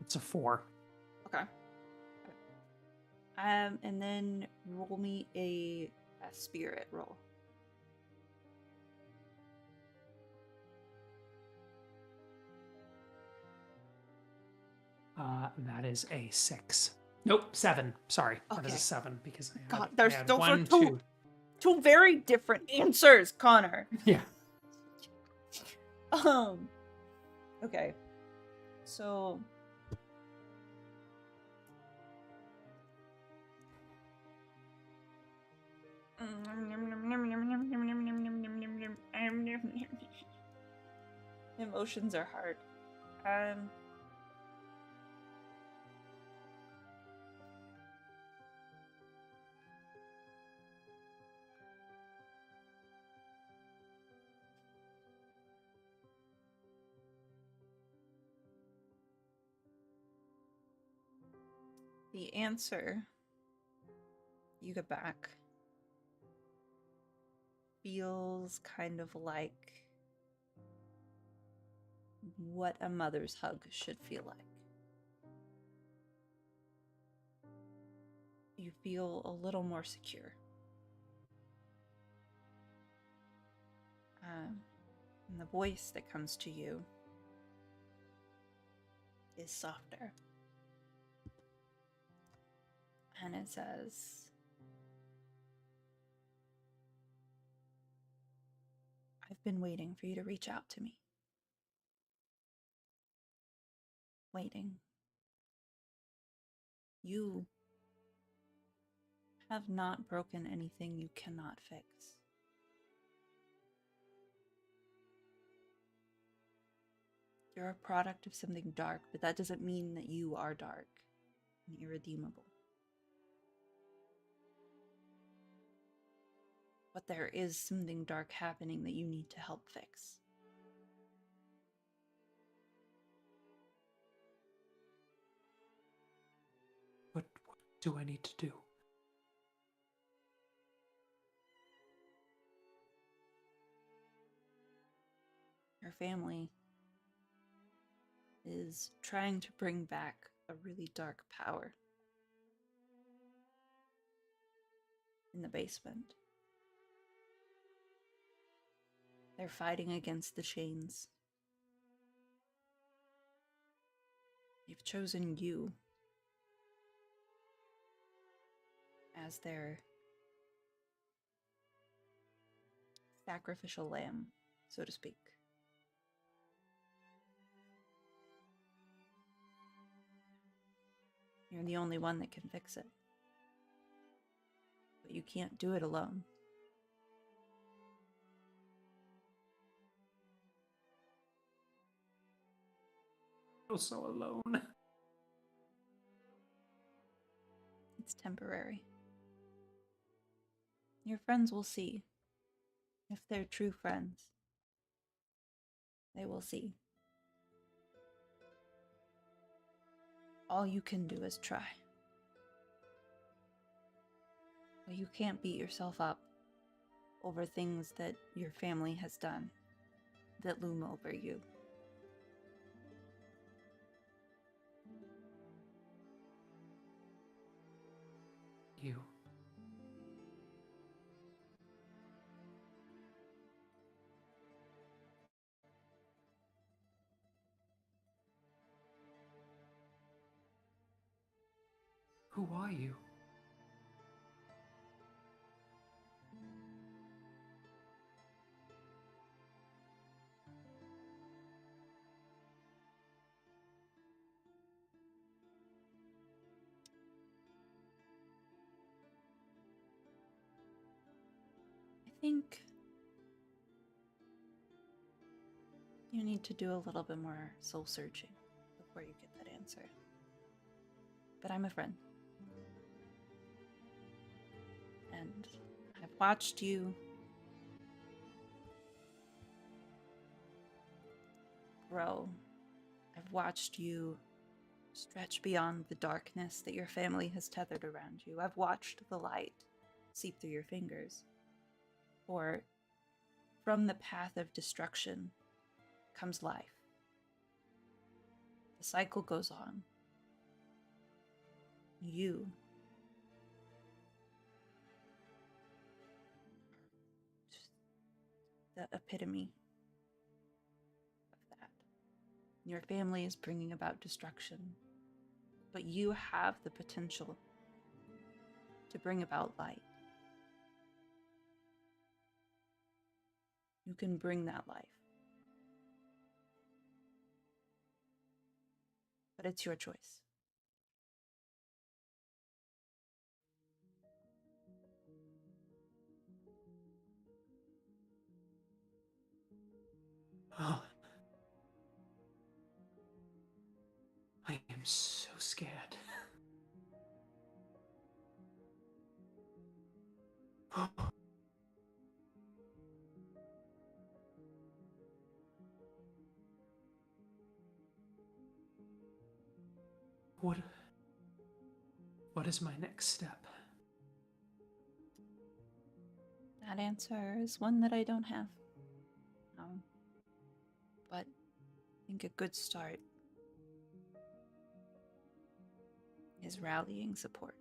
It's a 4. Okay. And then roll me a spirit roll. That is a 6. Nope, 7. Sorry, Okay. that is a 7 because God, I had those one, are two very different answers, Connor. Yeah. Okay. So emotions are hard. The answer you get back feels kind of like what a mother's hug should feel like. You feel a little more secure. And the voice that comes to you is softer. And it says, I've been waiting for you to reach out to me. Waiting. You have not broken anything you cannot fix. You're a product of something dark, but that doesn't mean that you are dark and irredeemable. But there is something dark happening that you need to help fix. What do I need to do? Your family is trying to bring back a really dark power in the basement. They're fighting against the chains. They've chosen you as their sacrificial lamb, so to speak. You're the only one that can fix it. But you can't do it alone. I feel so alone. It's temporary. Your friends will see. If they're true friends, they will see. All you can do is try. But you can't beat yourself up over things that your family has done that loom over you. You. Who are you? I think you need to do a little bit more soul searching before you get that answer. But I'm a friend. And I've watched you grow. I've watched you stretch beyond the darkness that your family has tethered around you. I've watched the light seep through your fingers. For from the path of destruction comes life. The cycle goes on. You just the epitome of that. Your family is bringing about destruction, but you have the potential to bring about light. You can bring that life. But it's your choice. Oh. I am so scared. What is my next step? That answer is one that I don't have. But I think a good start is rallying support.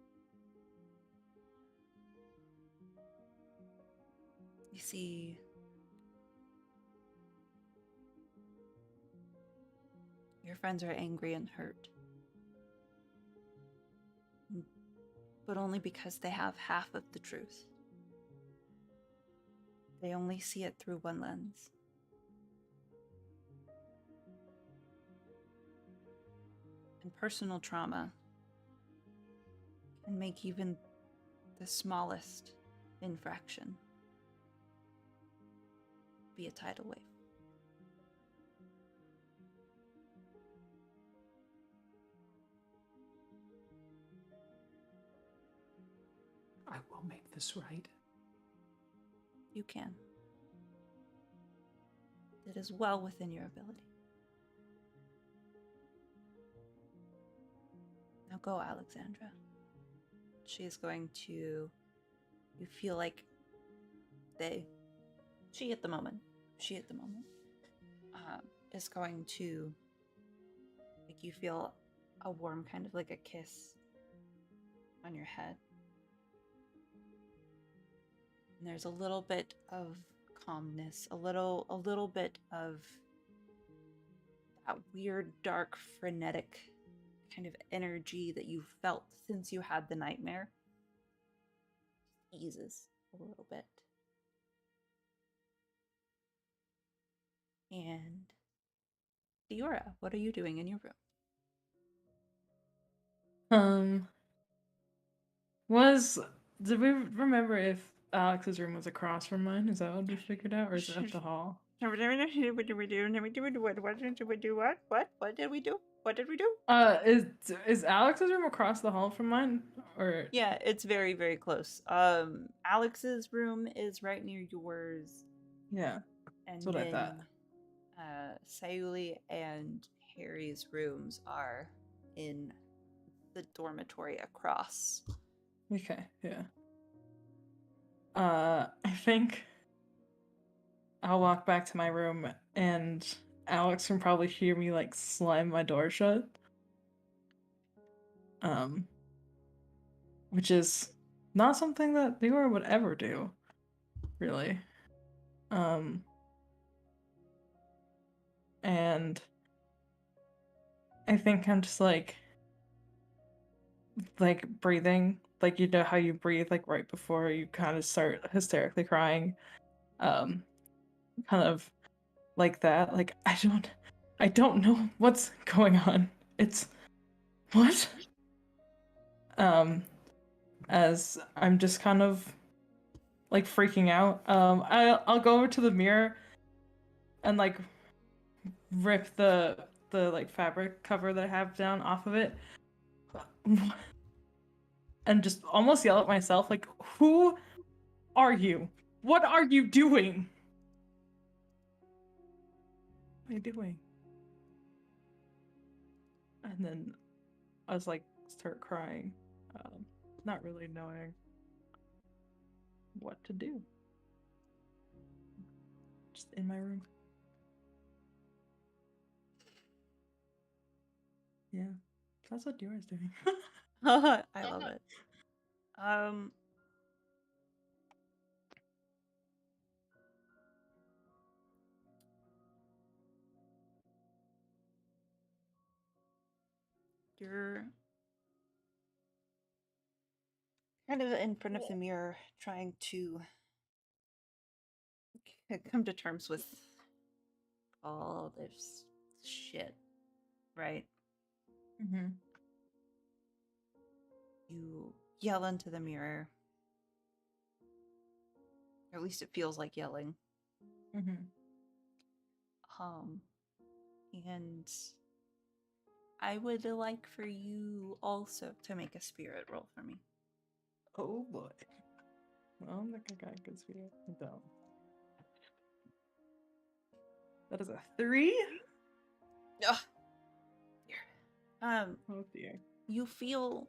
You see, your friends are angry and hurt, but only because they have half of the truth. They only see it through one lens. And personal trauma can make even the smallest infraction be a tidal wave. I will make this right. You can. It is well within your ability. Now go, Alexandra. She is going to... You feel like she at the moment, is going to Like you feel a warm kind of like a kiss on your head. And there's a little bit of calmness, a little bit of that weird, dark, frenetic kind of energy that you felt since you had the nightmare. Eases a little bit. And Diora, what are you doing in your room? Did we remember if Alex's room was across from mine? Is that what we figured out, or is it up the hall? What did we do? What did we do? What did we do? What did we do? Is Alex's room across the hall from mine, or? Yeah, it's very, very close. Alex's room is right near yours. Yeah, and that's what I thought. Sayuli and Harry's rooms are in the dormitory across. Okay, yeah. I think I'll walk back to my room, and Alex can probably hear me like slam my door shut. Which is not something that Dior would ever do, really. And I think I'm just like breathing, like you know how you breathe like right before you kind of start hysterically crying, kind of like that. Like I don't know what's going on. It's what? As I'm just kind of like freaking out. I'll go over to the mirror and like rip the like fabric cover that I have down off of it and just almost yell at myself like, who are you? What are you doing? What are you doing? And then I was like start crying, not really knowing what to do. Just in my room. Yeah, that's what Diora's doing. I love it. You're kind of in front of the mirror trying to come to terms with all this shit, right? Mm-hmm. You yell into the mirror. Or at least it feels like yelling. Mm-hmm. And I would like for you also to make a spirit roll for me. Oh boy. Well, I don't think I got good spirit. No. That is a 3? Ugh. Oh dear. You feel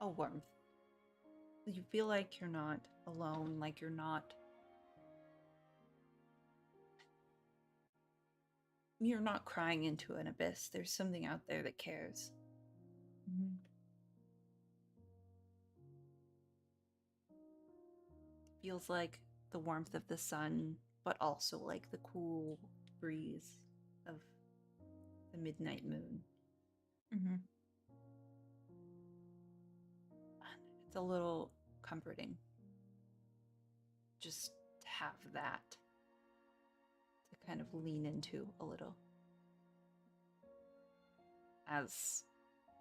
a warmth. You feel like you're not alone, like you're not crying into an abyss. There's something out there that cares. Mm-hmm. Feels like the warmth of the sun, but also like the cool breeze of the midnight moon. Mm-hmm. It's a little comforting just to have that to kind of lean into a little as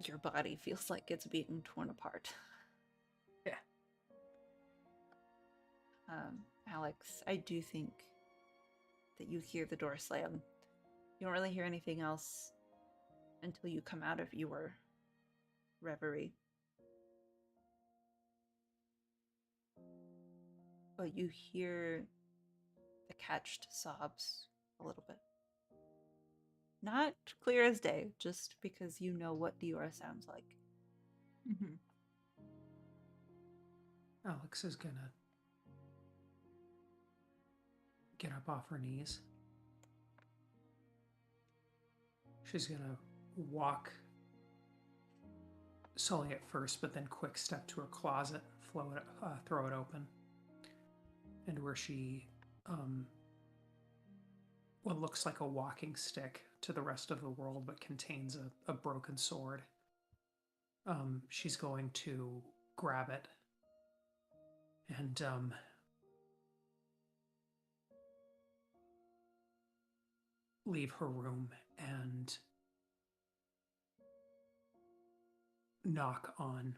your body feels like it's being torn apart. Yeah. Alex, I do think that you hear the door slam. You don't really hear anything else until you come out of your reverie. But you hear the catched sobs a little bit. Not clear as day, just because you know what Diora sounds like. Mm-hmm. Alex is gonna get up off her knees She's gonna walk slowly at first, but then quick step to her closet, throw it open, and where she what looks like a walking stick to the rest of the world, but contains a broken sword. She's going to grab it and leave her room and knock on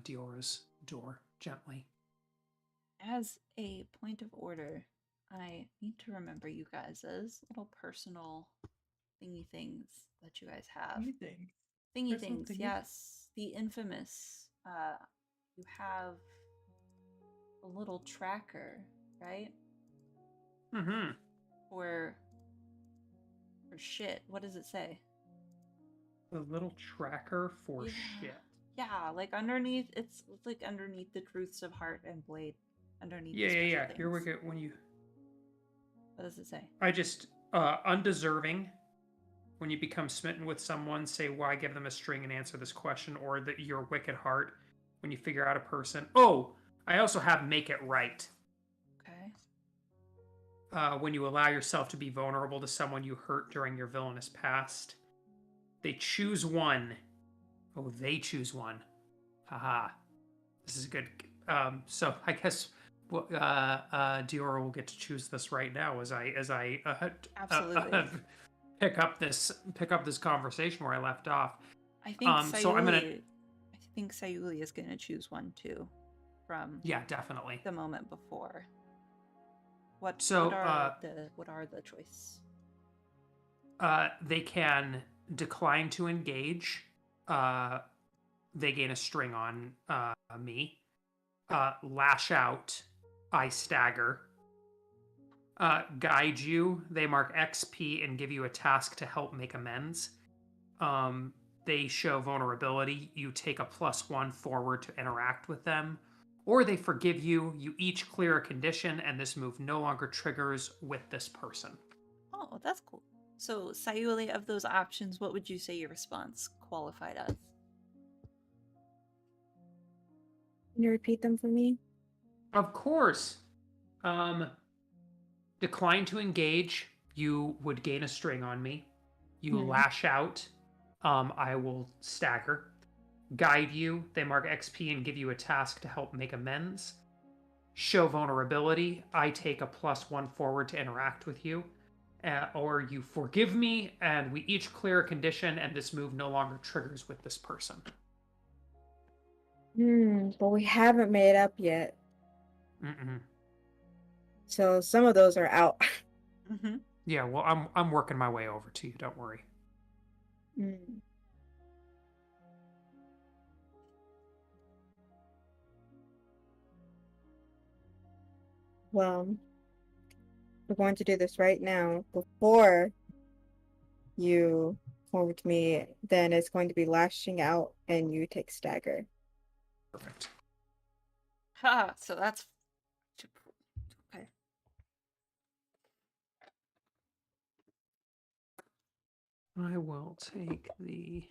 Diora's door gently. As a point of order, I need to remember you guys as little personal thingy things that you guys have. Thingy things, yes. The infamous. You have a little tracker, right? Mm-hmm. For shit. What does it say? A little tracker for shit. Yeah, like underneath, it's like underneath the truths of heart and blade. Underneath. Yeah. Here we go. When you. What does it say? I just undeserving. When you become smitten with someone, say why, give them a string and answer this question, or that your wicked heart. When you figure out a person. Oh, I also have make it right. Okay. When you allow yourself to be vulnerable to someone you hurt during your villainous past, they choose one. Oh, they choose one. Haha. This is good. So I guess Diora will get to choose this right now as I Absolutely. pick up this conversation where I left off. I think Sayuli, so I'm gonna. I think Sayuli is gonna choose one too, from definitely the moment before. What are the choice? They can decline to engage. They gain a string on me. Lash out. I stagger. Guide you. They mark XP and give you a task to help make amends. They show vulnerability. You take a +1 forward to interact with them. Or they forgive you. You each clear a condition, and this move no longer triggers with this person. Oh, that's cool. So, Sayuli, of those options, what would you say your response qualified as? Can you repeat them for me? Of course. Decline to engage. You would gain a string on me. You lash out. I will stagger. Guide you. They mark XP and give you a task to help make amends. Show vulnerability. I take a +1 forward to interact with you. Or you forgive me, and we each clear a condition, and this move no longer triggers with this person. But we haven't made up yet. Mm-mm. So some of those are out. Mm-hmm. Yeah, well, I'm working my way over to you. Don't worry. Well, we're going to do this right now. Before you form with me, then it's going to be lashing out, and you take stagger. Perfect. Ha! So that's okay. I will take the.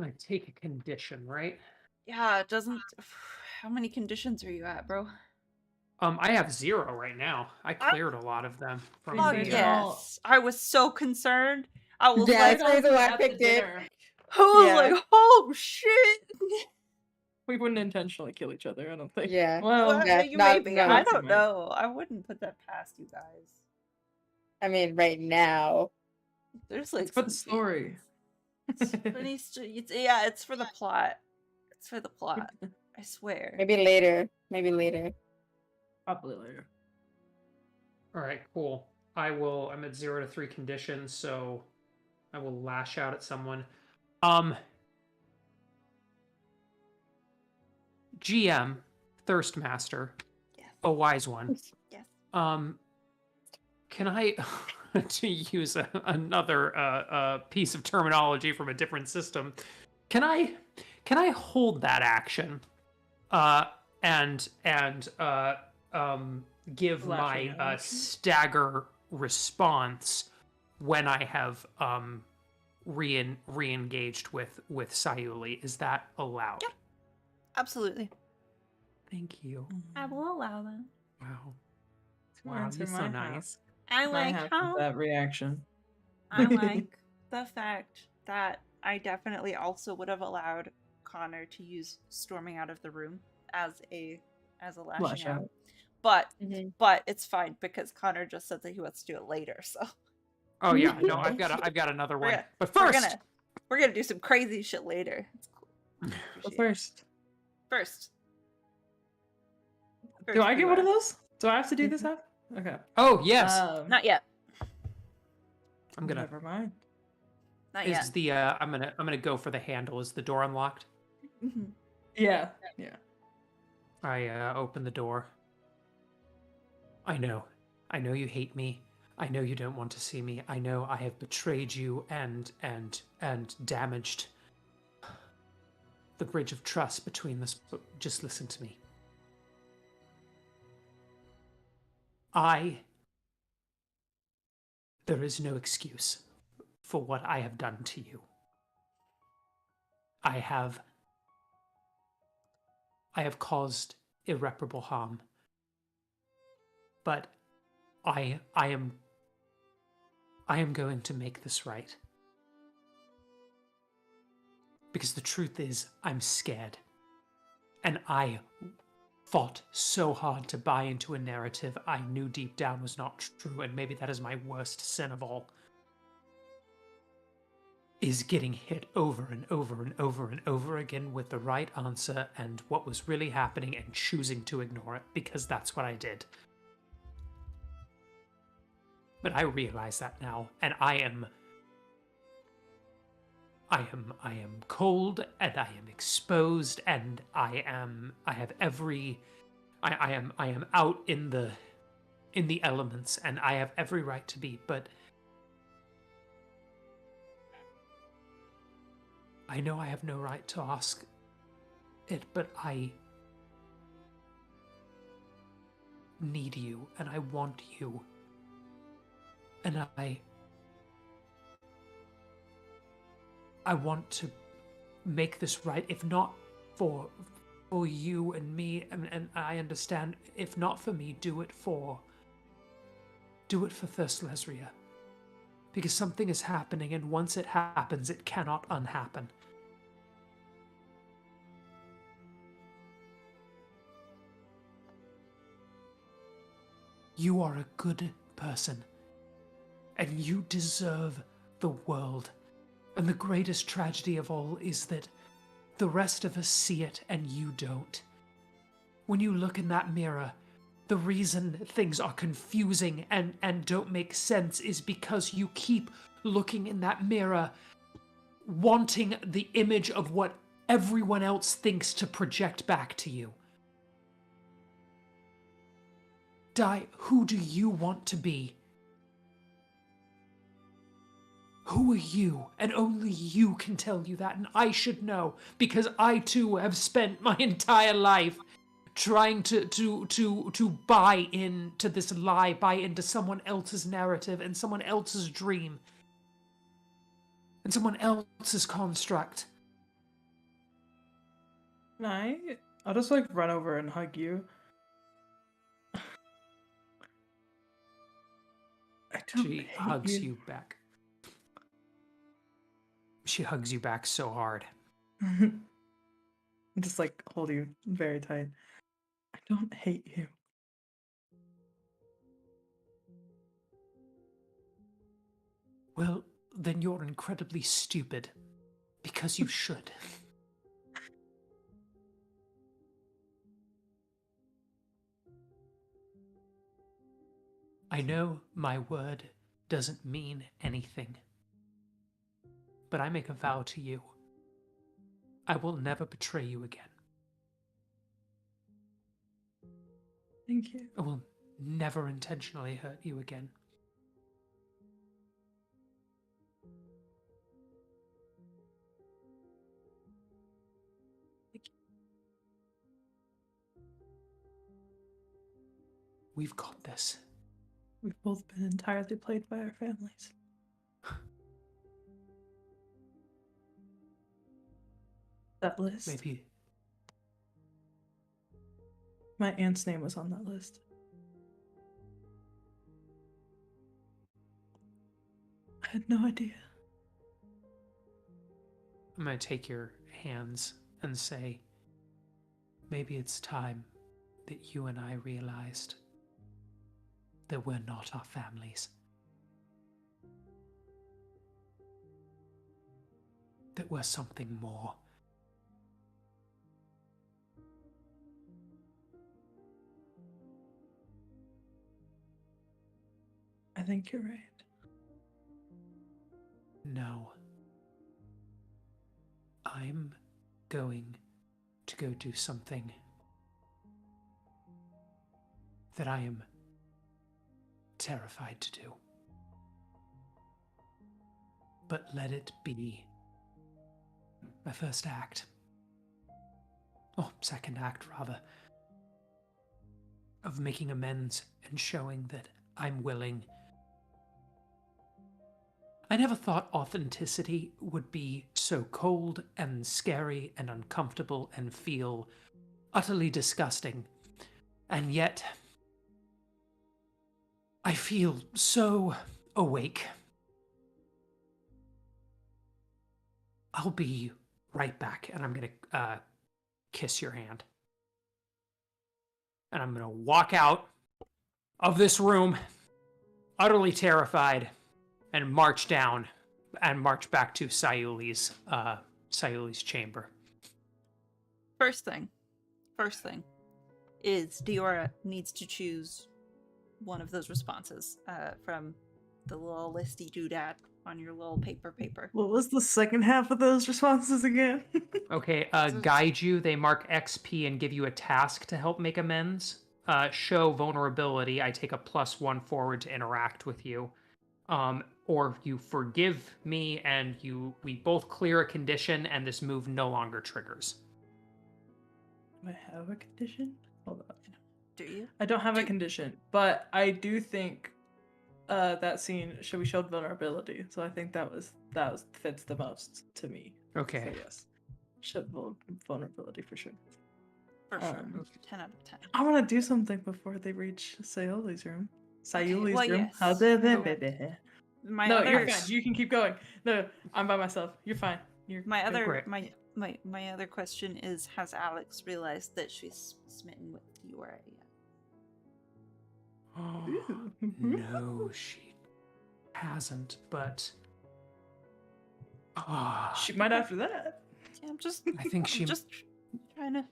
I take a condition, right? Yeah, it doesn't. How many conditions are you at, bro? I have 0 right now. I cleared a lot of them. From Oh the, yes, I was so concerned. I was Yeah, like, that's the reason why I picked it. I was Yeah. like, oh shit. We wouldn't intentionally kill each other, I don't think. Yeah. Well, yeah, you not- maybe. no. I don't know. I wouldn't put that past you guys. I mean, right now. There's like It's for the story. It's for the plot. It's for the plot. I swear. Maybe later. Probably later. All right, cool. I'm at 0 to 3 conditions, so I will lash out at someone. GM, Thirstmaster, Yes. a wise one. Yes. Can I, to use another piece of terminology from a different system, can I hold that action, and give Lashing my out. stagger response when I have re-engaged with Sayuli. Is that allowed? Yep. Absolutely. Thank you. I will allow that. Wow. To Wow, answer you're so my nice. I my like half how of that reaction. I like the fact that I definitely also would have allowed Connor to use storming out of the room as a lashing Lash out. out. But it's fine because Connor just said that he wants to do it later. So Oh yeah, no, I've got another one. gonna- But we're first, gonna do some crazy shit later. It's cool. But Appreciate it. first, First do I we get one of are. those? Do I have to do this half? Okay. oh yes, Not yet. I'm gonna. Never mind. Not Is yet. the I'm gonna go for the handle. Is the door unlocked? Mhm. Yeah. I open the door. I know you hate me. I know you don't want to see me. I know I have betrayed you and damaged the bridge of trust between us. But just listen to me. There is no excuse for what I have done to you. I have caused irreparable harm. But I am going to make this right. Because the truth is, I'm scared. And I fought so hard to buy into a narrative I knew deep down was not true, and maybe that is my worst sin of all. Is getting hit over and over and over and over again with the right answer and what was really happening and choosing to ignore it, because that's what I did. But I realize that now, and I am cold, and I am exposed, and I am out in the elements, and I have every right to be, but I know I have no right to ask it, but I need you, and I want you, and I want to make this right, if not for you and me, and I understand, if not for me, do it for Thirst Lesria. Because something is happening, and once it happens, it cannot unhappen. You are a good person, and you deserve the world. And the greatest tragedy of all is that the rest of us see it and you don't. When you look in that mirror, the reason things are confusing and don't make sense is because you keep looking in that mirror, wanting the image of what everyone else thinks to project back to you. Dai, who do you want to be? Who are you? And only you can tell you that, and I should know, because I too have spent my entire life trying to buy into this lie, buy into someone else's narrative and someone else's dream and someone else's construct. I'll just like run over and hug you. She hugs you back. She hugs you back so hard. Just like hold you very tight. I don't hate you. Well, then you're incredibly stupid. Because you should. I know my word doesn't mean anything. But I make a vow to you. I will never betray you again. Thank you. I will never intentionally hurt you again. We've got this. We've both been entirely played by our families. That list. Maybe. My aunt's name was on that list. I had no idea. I'm going to take your hands and say, maybe it's time that you and I realized that we're not our families. That we're something more. I think you're right. No. I'm going to go do something that I am terrified to do. But let it be my first act. Oh, second act, rather. Of making amends and showing that I'm willing. I never thought authenticity would be so cold and scary and uncomfortable and feel utterly disgusting. And yet, I feel so awake. I'll be right back, and I'm going to kiss your hand. And I'm going to walk out of this room, utterly terrified, and march down and march back to Sayuli's chamber. First thing is Diora needs to choose one of those responses from the little listy doodad on your little paper. What was the second half of those responses again? Okay, guide you. They mark XP and give you a task to help make amends. Show vulnerability. I take a +1 forward to interact with you. Or you forgive me and we both clear a condition and this move no longer triggers. Do I have a condition? Hold on. Do you? I don't have a condition, but I do think that scene we showed vulnerability, so I think that fits the most to me. Okay. So yes, showed vulnerability for sure. For sure. 10 out of 10. I want to do something before they reach Sayuli's room. Sayuli's well, room. yes. How's it? No, you're fine. You can keep going. No, I'm by myself. You're fine. My other great. my other question is: has Alex realized that she's smitten with Diora yet? No, she hasn't, but she might after that. Yeah, I think she just trying to.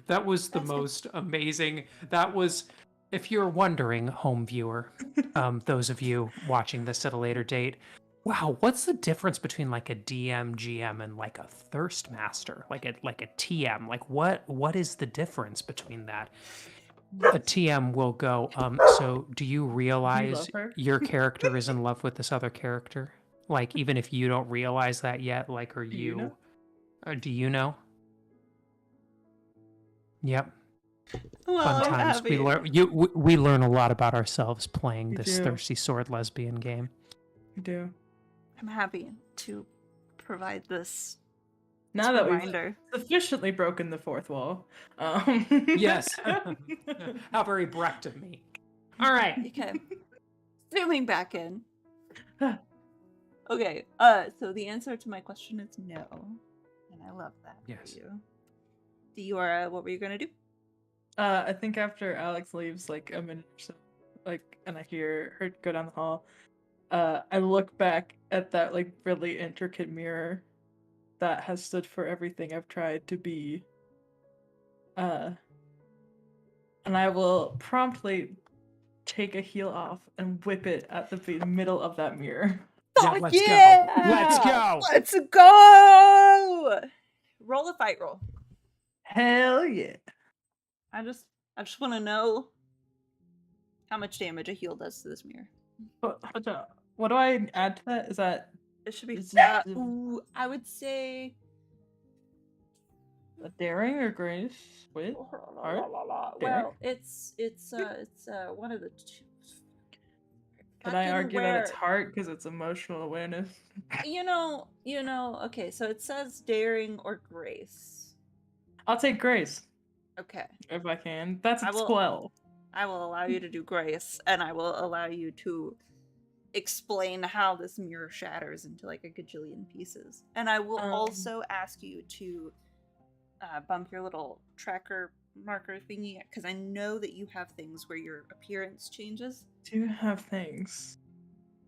That was the most amazing. That was, if you're wondering, home viewer, those of you watching this at a later date, wow, what's the difference between like a DM, GM, and like a Thirst Master, like a TM? Like what is the difference between that? A TM will go, so do you realize your character is in love with this other character? Like, even if you don't realize that yet, like, do you know? Yep. Well, Fun times. We learn a lot about ourselves playing this Thirsty Sword lesbian game. We do. I'm happy to provide this. Now that reminder. We've sufficiently broken the fourth wall. Yes. How very Brecht of me. All right. Okay. Zooming back in. Okay. So the answer to my question is no, and I love that yes. for you. Diora, what were you gonna do? I think after Alex leaves, like a minute or so, and I hear her go down the hall, I look back at that like really intricate mirror that has stood for everything I've tried to be, and I will promptly take a heel off and whip it at the middle of that mirror. Fuck Let's yeah! go! Let's go! Let's go! Roll a fight roll. Hell yeah! I just want to know how much damage a heal does to this mirror. What do I add to that? Is that it should be? I would say A daring or grace with art? Well, it's one of the two. Can I Fucking argue that it's rare. heart because it's emotional awareness? You know, okay, so it says daring or grace. I'll take grace Okay. if I can. That's a I will 12. I will allow you to do grace, and I will allow you to explain how this mirror shatters into like a gajillion pieces. And I will also ask you to bump your little tracker marker thingy, because I know that you have things where your appearance changes. Do you have things?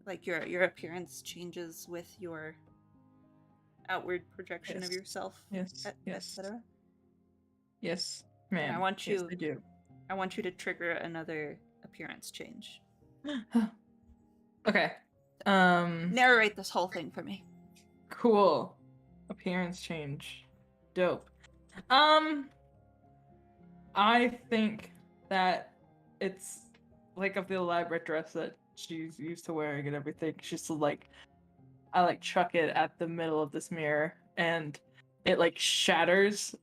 Like your appearance changes with your outward projection of yourself, Yes. Yes. etc. Yes, ma'am. And I want Yes, you I do. I want you to trigger another appearance change. Okay. Narrate this whole thing for me. Cool. Appearance change. Dope. I think that it's like of the elaborate dress that she's used to wearing and everything. She's like, I like chuck it at the middle of this mirror and it like shatters,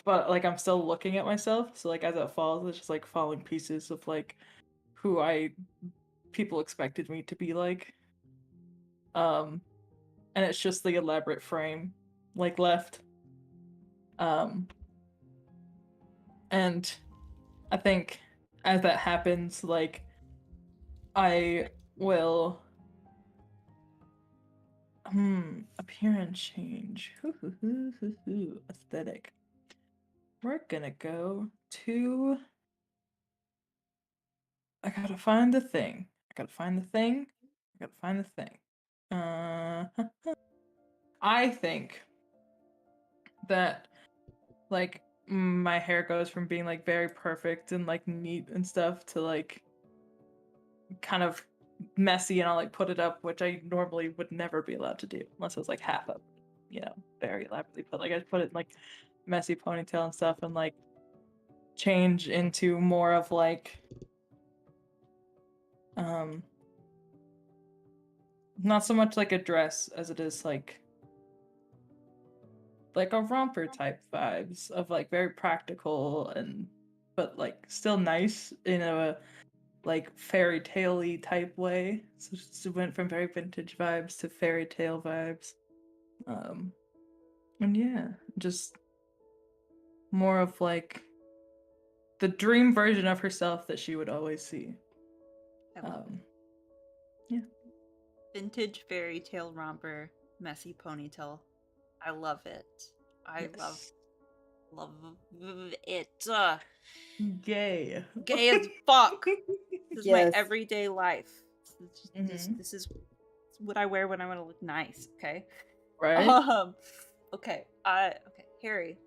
but like I'm still looking at myself. So like as it falls, it's just like falling pieces of like who people expected me to be like. And it's just the elaborate frame like left. And I think as that happens, like I will appearance change. Aesthetic. We're gonna go to I gotta find the thing. I think that like my hair goes from being like very perfect and like neat and stuff to like kind of messy, and I'll like put it up, which I normally would never be allowed to do unless it was like half up, very elaborately put. Like I put it in, like messy ponytail and stuff, and like change into more of like not so much like a dress as it is like a romper type vibes of like very practical and but like still nice in a like fairy tale-y type way. So it went from very vintage vibes to fairy tale vibes. And yeah, just more of like the dream version of herself that she would always see. I love it. Yeah. Vintage fairy tale romper, messy ponytail. I love it. I Yes. love it. Gay. Gay as fuck. This is my Yes. everyday life. Mhm. This is what I wear when I want to look nice. Okay. Right. Okay. Harry.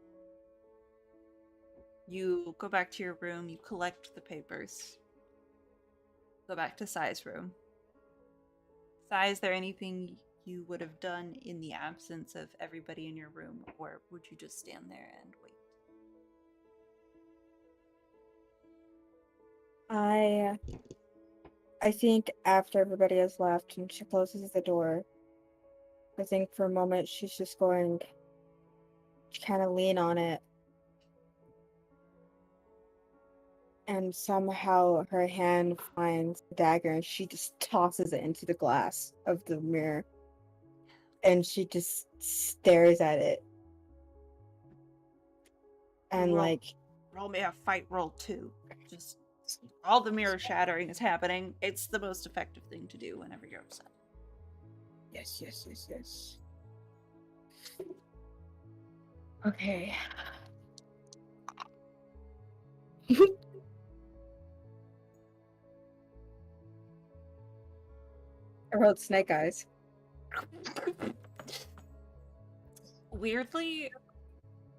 You go back to your room. You collect the papers. Go back to Sai's room. Sai, is there anything you would have done in the absence of everybody in your room, or would you just stand there and wait? I think after everybody has left and she closes the door, I think for a moment she's just going to kind of lean on it. And somehow her hand finds the dagger and she just tosses it into the glass of the mirror. And she just stares at it. And roll me a fight roll too. Just all the mirror shattering is happening. It's the most effective thing to do whenever you're upset. Yes. Okay. I wrote snake eyes. Weirdly,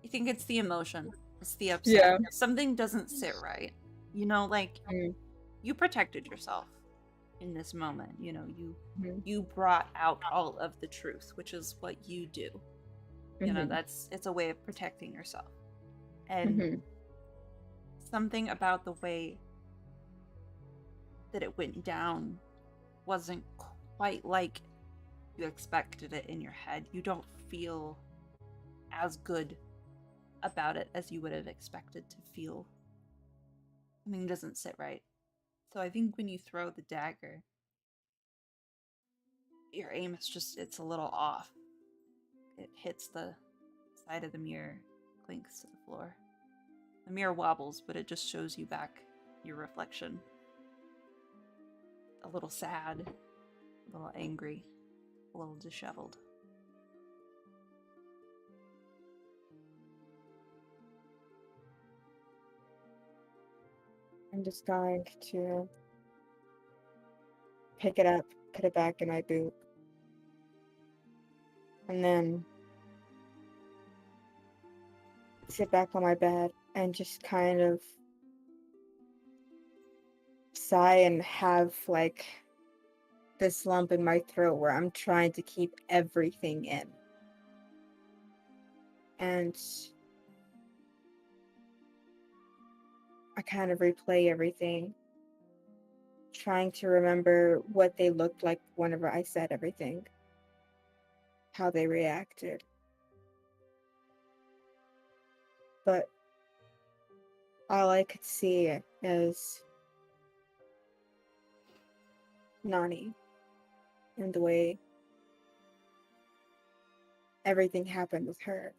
I think it's the emotion. It's the upset. Yeah. Something doesn't sit right. You protected yourself in this moment. You brought out all of the truth, which is what you do. It's a way of protecting yourself. And something about the way that it went down wasn't quite like you expected it in your head. You don't feel as good about it as you would have expected to feel. Something doesn't sit right. So I think when you throw the dagger, your aim is just, it's a little off. It hits the side of the mirror, clinks to the floor. The mirror wobbles, but it just shows you back your reflection. A little sad, a little angry, a little disheveled. I'm just going to pick it up, put it back in my boot, and then sit back on my bed and just kind of sigh and have like this lump in my throat where I'm trying to keep everything in. And I kind of replay everything, trying to remember what they looked like whenever I said everything, how they reacted. But all I could see is Nani and the way everything happened with her.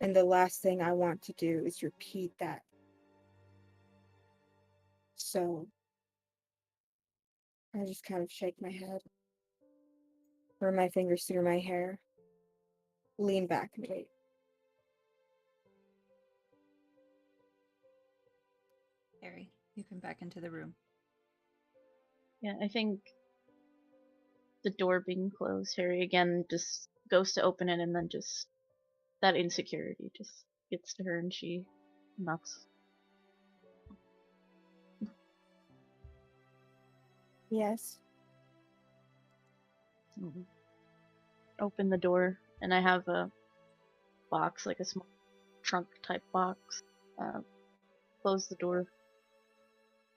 And the last thing I want to do is repeat that. So I just kind of shake my head, run my fingers through my hair, lean back and wait. Harry, you come back into the room. Yeah, I think the door being closed, Harry again just goes to open it, and then just that insecurity just gets to her, and she knocks. Yes. Open the door, and I have a box, like a small trunk type box. Close the door,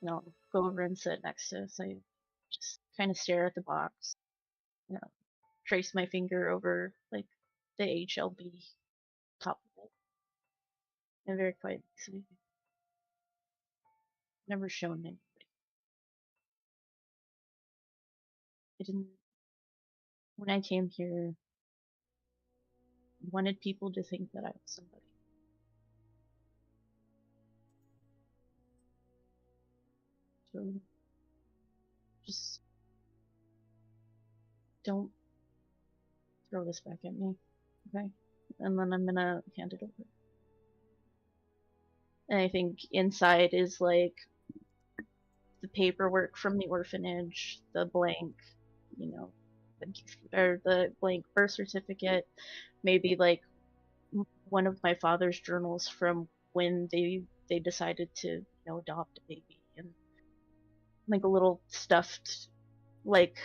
and I'll go over and sit next to it. So I just kind of stare at the box, trace my finger over like the HLB top of it, and very quietly say, never shown anybody. I didn't. When I came here, I wanted people to think that I was somebody. So just don't throw this back at me, okay? And then I'm gonna hand it over. And I think inside is like the paperwork from the orphanage, the blank, or the blank birth certificate, maybe like one of my father's journals from when they decided to adopt a baby, and like a little stuffed like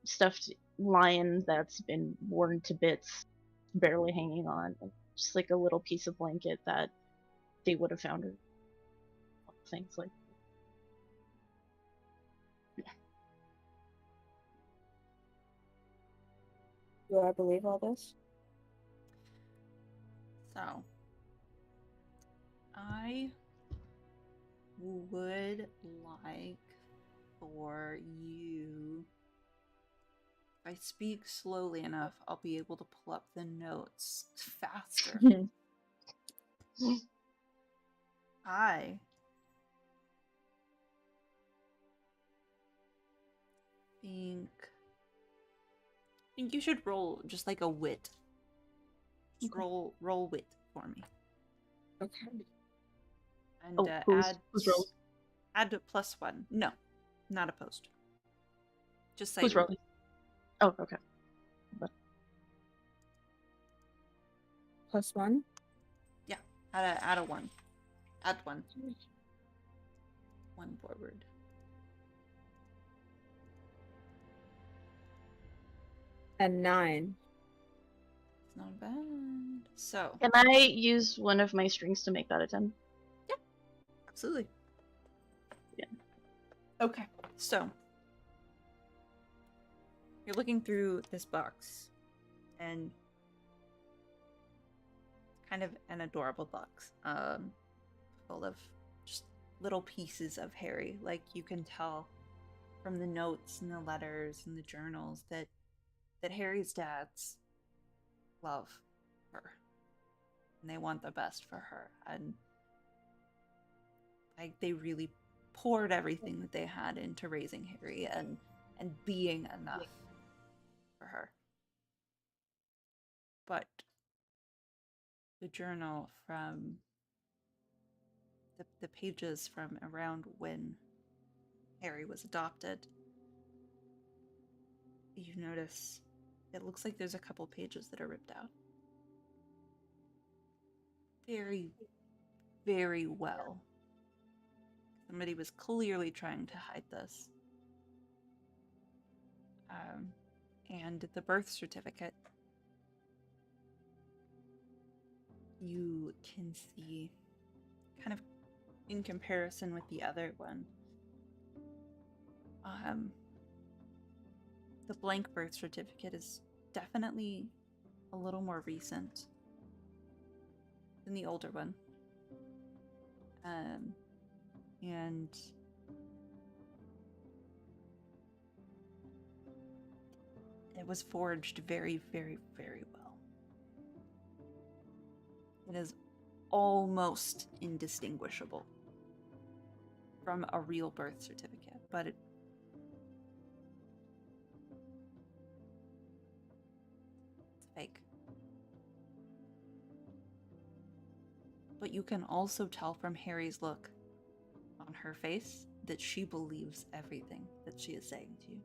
stuffed lion that's been worn to bits, barely hanging on, just like a little piece of blanket that they would have found her. Things like Do I believe all this? So, I would like for you, if I speak slowly enough, I'll be able to pull up the notes faster. I think you should roll just like a wit. Just roll wit for me. Okay. And who's rolling? Add a +1. No, not opposed. Just say Who's rolling? Oh, okay. +1? Yeah, add a 1. Add 1. 1 forward. A 9. It's not bad. So. Can I use one of my strings to make that a 10? Yeah, absolutely. Yeah. Okay, so you're looking through this box, and kind of an adorable box, full of just little pieces of Harry. Like, you can tell from the notes and the letters and the journals that Harry's dads love her and they want the best for her, and like they really poured everything that they had into raising Harry and being enough for her. But the journal from the pages from around when Harry was adopted, you notice it looks like there's a couple pages that are ripped out. Very, very well. Somebody was clearly trying to hide this. And the birth certificate, you can see kind of in comparison with the other one. The blank birth certificate is definitely a little more recent than the older one. And it was forged very, very, very well. It is almost indistinguishable from a real birth certificate, but it's fake. But you can also tell from Harry's look on her face that she believes everything that she is saying to you.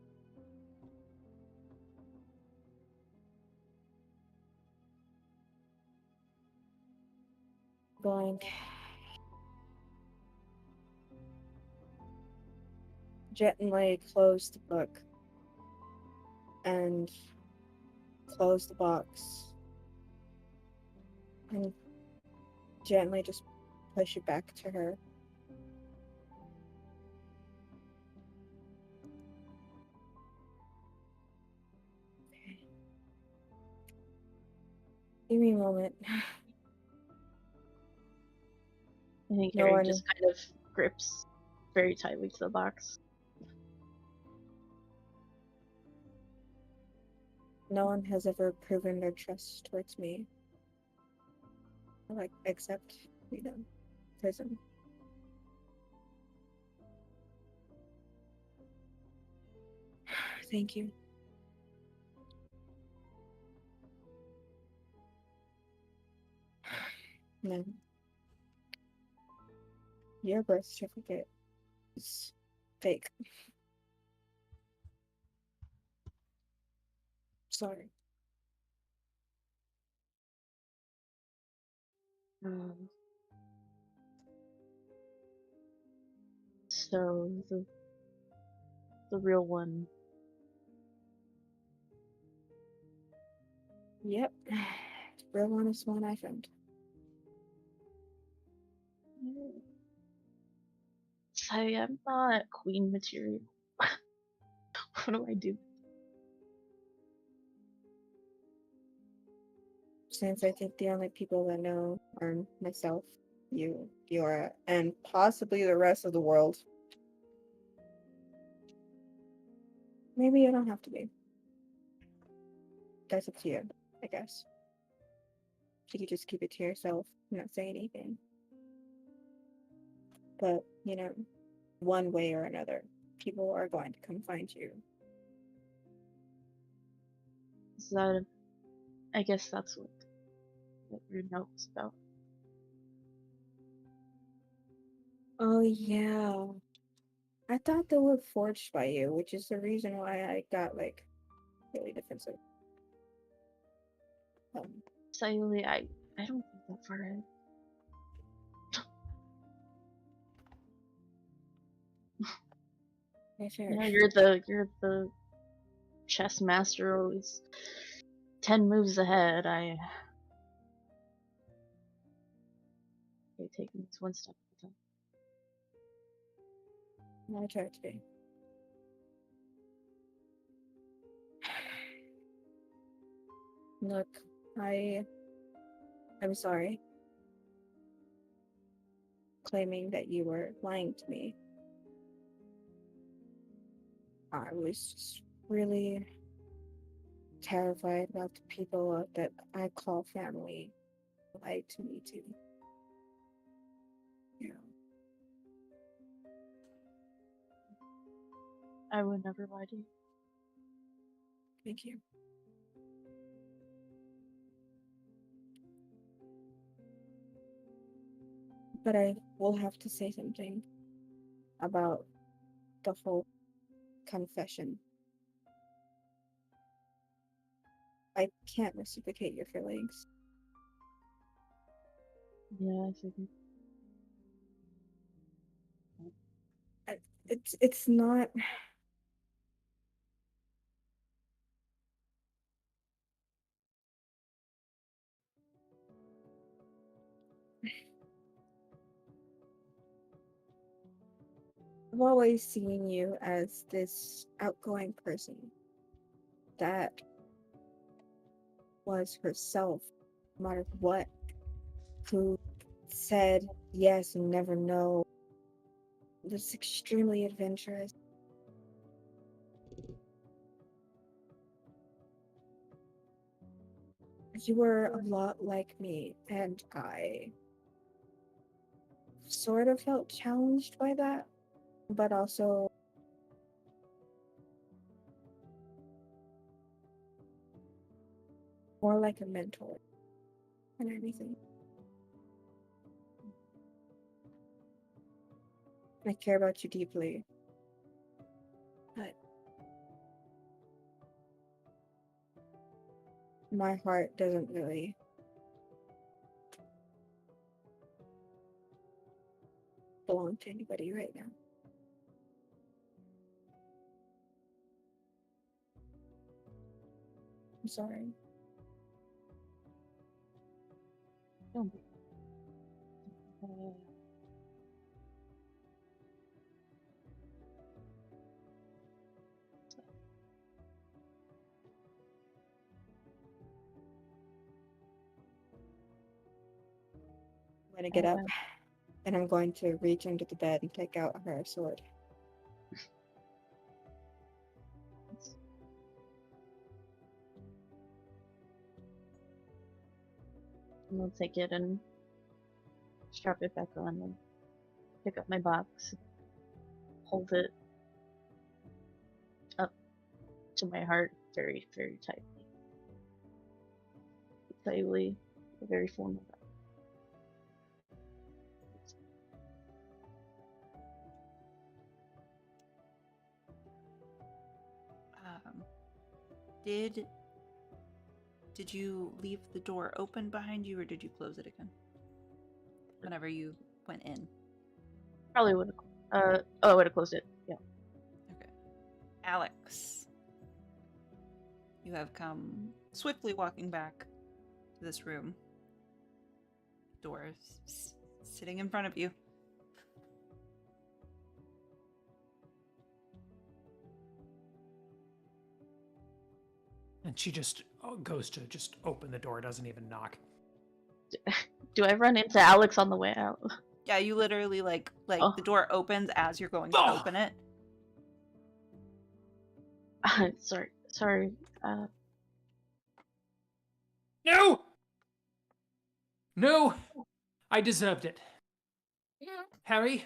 Going gently close the book and close the box and gently just push it back to her. Okay. Give me a moment. I think No Harry one- just kind of grips very tightly to the box. No one has ever proven their trust towards me. Like, except, prison. Thank you. No. Your birth certificate is fake. Sorry. So the real one. Yep. Real honest one I found. Sorry, I'm not queen material. What do I do? Since I think the only people that know are myself, you, Diora, and possibly the rest of the world. Maybe you don't have to be. That's up to you, I guess. You could just keep it to yourself, not say anything. But, one way or another, people are going to come find you. So I guess that's what your note was about. Oh, yeah. I thought they were forged by you, which is the reason why I got, really defensive. Sayuli, I don't think that far ahead. Fair. Yeah, you're the chess master, always 10 moves ahead. I take things one step at a time. I tried to be. Look, I I'm sorry. Claiming that you were lying to me. I was just really terrified about the people that I call family lied to me too. Yeah. I would never lie to you. Thank you. But I will have to say something about the whole confession. I can't reciprocate your feelings. Yeah, I think. It's not. I've always seen you as this outgoing person that was herself, no matter what, who said yes and never no. This extremely adventurous. You were a lot like me, and I sort of felt challenged by that, but also more like a mentor than anything. I care about you deeply, but my heart doesn't really belong to anybody right now. I'm sorry. Don't be. I'm gonna get up and I'm going to reach under the bed and take out her sword. And I'll take it and strap it back on and pick up my box, hold it up to my heart very, very tightly. Tightly, very formal. Did you leave the door open behind you, or did you close it again whenever you went in? Probably would have. I would have closed it. Yeah. Okay. Alex, you have come swiftly walking back to this room. Door sitting in front of you. And she just goes to just open the door, doesn't even knock. Do I run into Alex on the way out? Yeah, you literally like Oh. the door opens as you're going to open it. Sorry. No, I deserved it. Harry.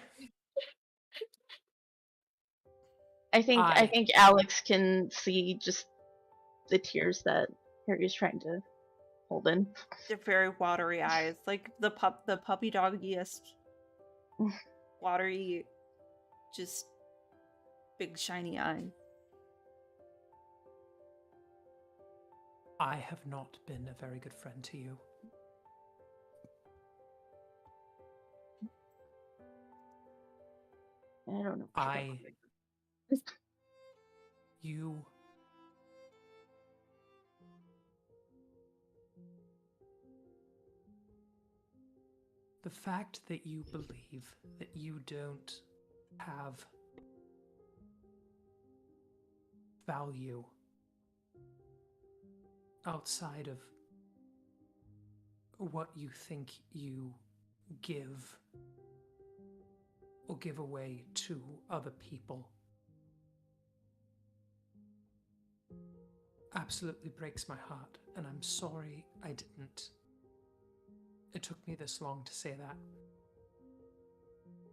I think Alex can see just the tears that Harry's trying to hold in. They're very watery eyes, like the puppy doggiest, watery, just big shiny eyes. I have not been a very good friend to you. I don't know. You. The fact that you believe that you don't have value outside of what you think you give or give away to other people absolutely breaks my heart, and I'm sorry I didn't. It took me this long to say that.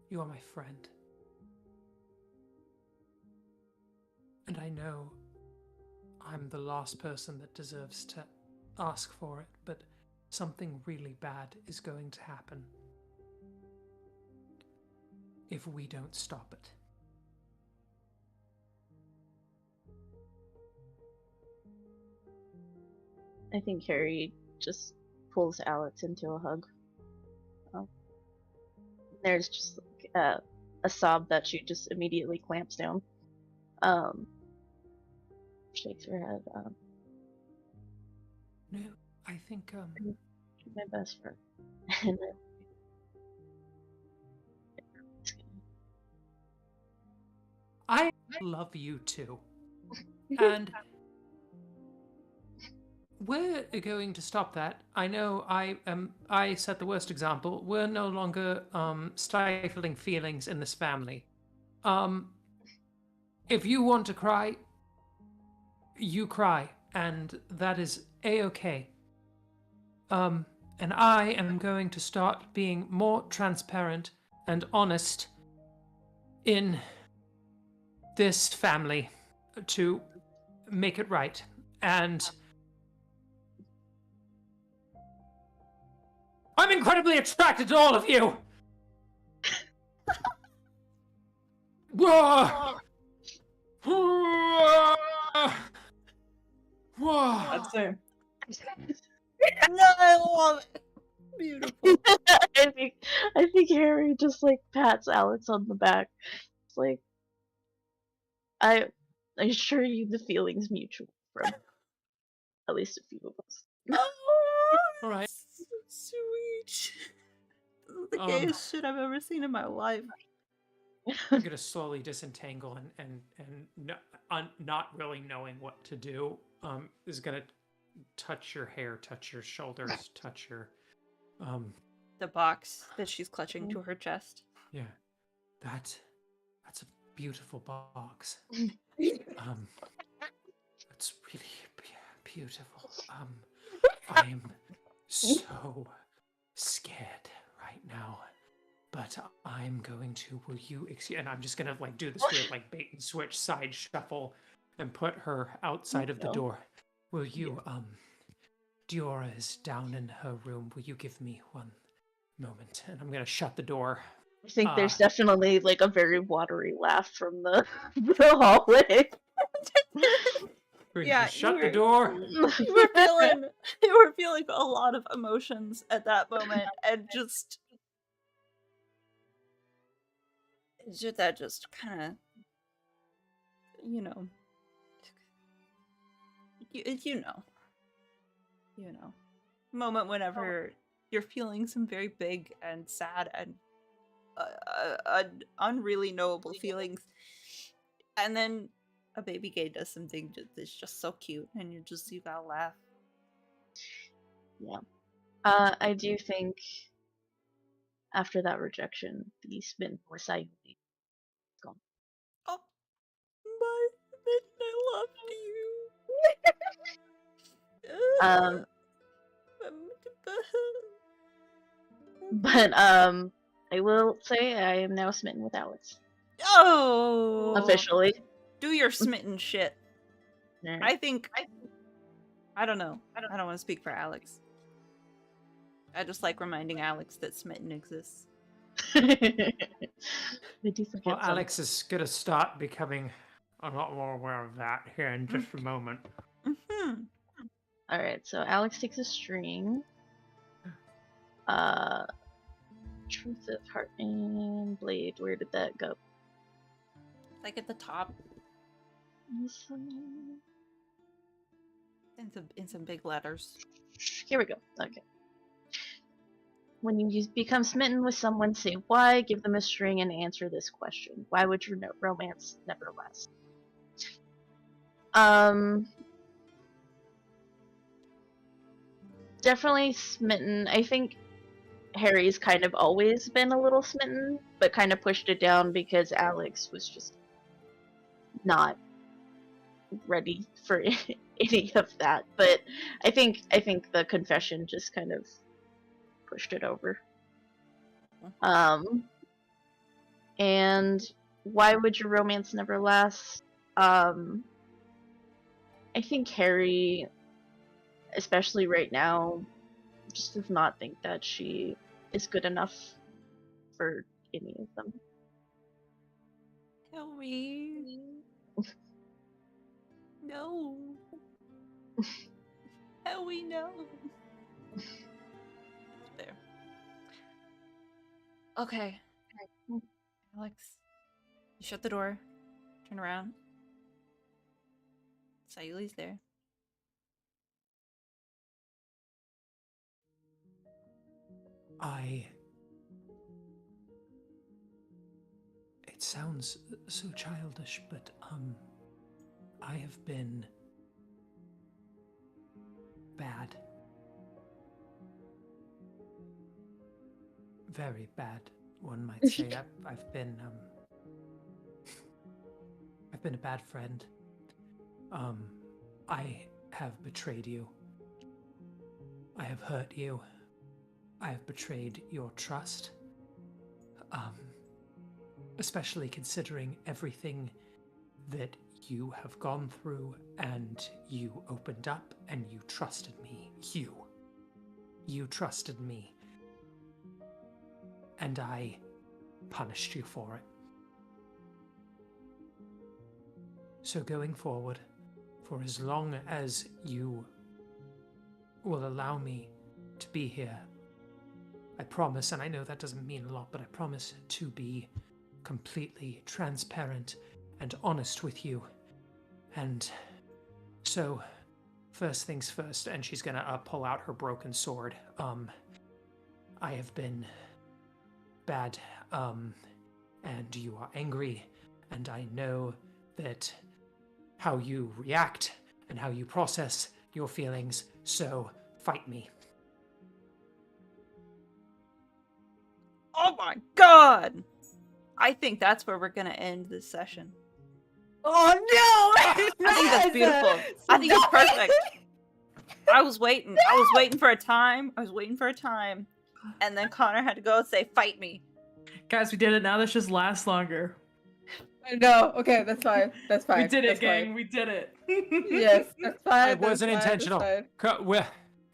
You are my friend. And I know I'm the last person that deserves to ask for it, but something really bad is going to happen if we don't stop it. I think Harry just pulls Alex into a hug. There's just like a sob that she just immediately clamps down. Shakes her head. No, I think, You're my best friend. And I love you too. And we're going to stop that. I know I set the worst example. We're no longer stifling feelings in this family. If you want to cry, you cry, and that is a-okay. And I am going to start being more transparent and honest in this family to make it right. And I'm incredibly attracted to all of you! Whoa! Whoa! That's fair. No, I love it. Beautiful. I think Harry just like pats Alex on the back. It's like I assure you the feeling's mutual from at least a few of us. Oh, All right. so sweet. This is the gayest shit I've ever seen in my life. I'm gonna slowly disentangle and not really knowing what to do. Is gonna touch your hair, touch your shoulders, touch your The box that she's clutching to her chest. yeah. That's a beautiful box. It's really beautiful. I'm so scared right now. But I'm going to, will you, and I'm just gonna like do this weird like bait and switch side shuffle and put her outside of the door. Will you, Diora is down in her room. Will you give me one moment? And I'm gonna shut the door. I think there's definitely like a very watery laugh from the hallway. Yeah, shut the door. You were feeling a lot of emotions at that moment, and just that just kind of, you know, moment whenever you're feeling some very big and sad and unreally knowable feelings, and then a baby gay does something that's just so cute, and you gotta laugh. Yeah. I do think after that rejection, the spin for Sayuri is gone. Oh, my, I loved you. But I will say I am now smitten with Alex. Oh, Officially. Do your smitten shit. Right. I don't know. I don't want to speak for Alex. I just like reminding Alex that smitten exists. Well, Alex is gonna start becoming a lot more aware of that here in just a moment. Mm-hmm. Alright, so Alex takes a string. Truth of Heart and Blade. Where did that go? Like at the top. In some big letters. Here we go. Okay. When you become smitten with someone, say why, give them a string, and answer this question. Why would your romance never last? definitely smitten. I think Harry's kind of always been a little smitten, but kind of pushed it down because Alex was just not ready for any of that. But I think the confession just kind of pushed it over. And why would your romance never last? I think Harry, especially right now, just does not think that she is good enough for any of them. Harry. No. Harry, no. There. Okay. Alex, you shut the door. Turn around. Sayuli's there. It sounds so childish, but, I have been bad. Very bad, one might say. I've been a bad friend. I have betrayed you. I have hurt you. I have betrayed your trust. Especially considering everything that you have gone through, and you opened up and you trusted me. You trusted me. And I punished you for it. So going forward, for as long as you will allow me to be here, I promise, and I know that doesn't mean a lot, but I promise to be completely transparent and honest with you. And so, first things first, and she's gonna pull out her broken sword. I have been bad, and you are angry, and I know that how you react and how you process your feelings, so fight me. Oh my god! I think that's where we're gonna end this session. Oh no! I think that's beautiful. I think it's perfect. I was waiting for a time. And then Connor had to go and say, fight me. Guys, we did it. Now this just lasts longer. No, okay, that's fine. That's fine. We did it, That's gang. fine. We did it. Yes, that's fine. It wasn't that's fine, intentional. that's fine.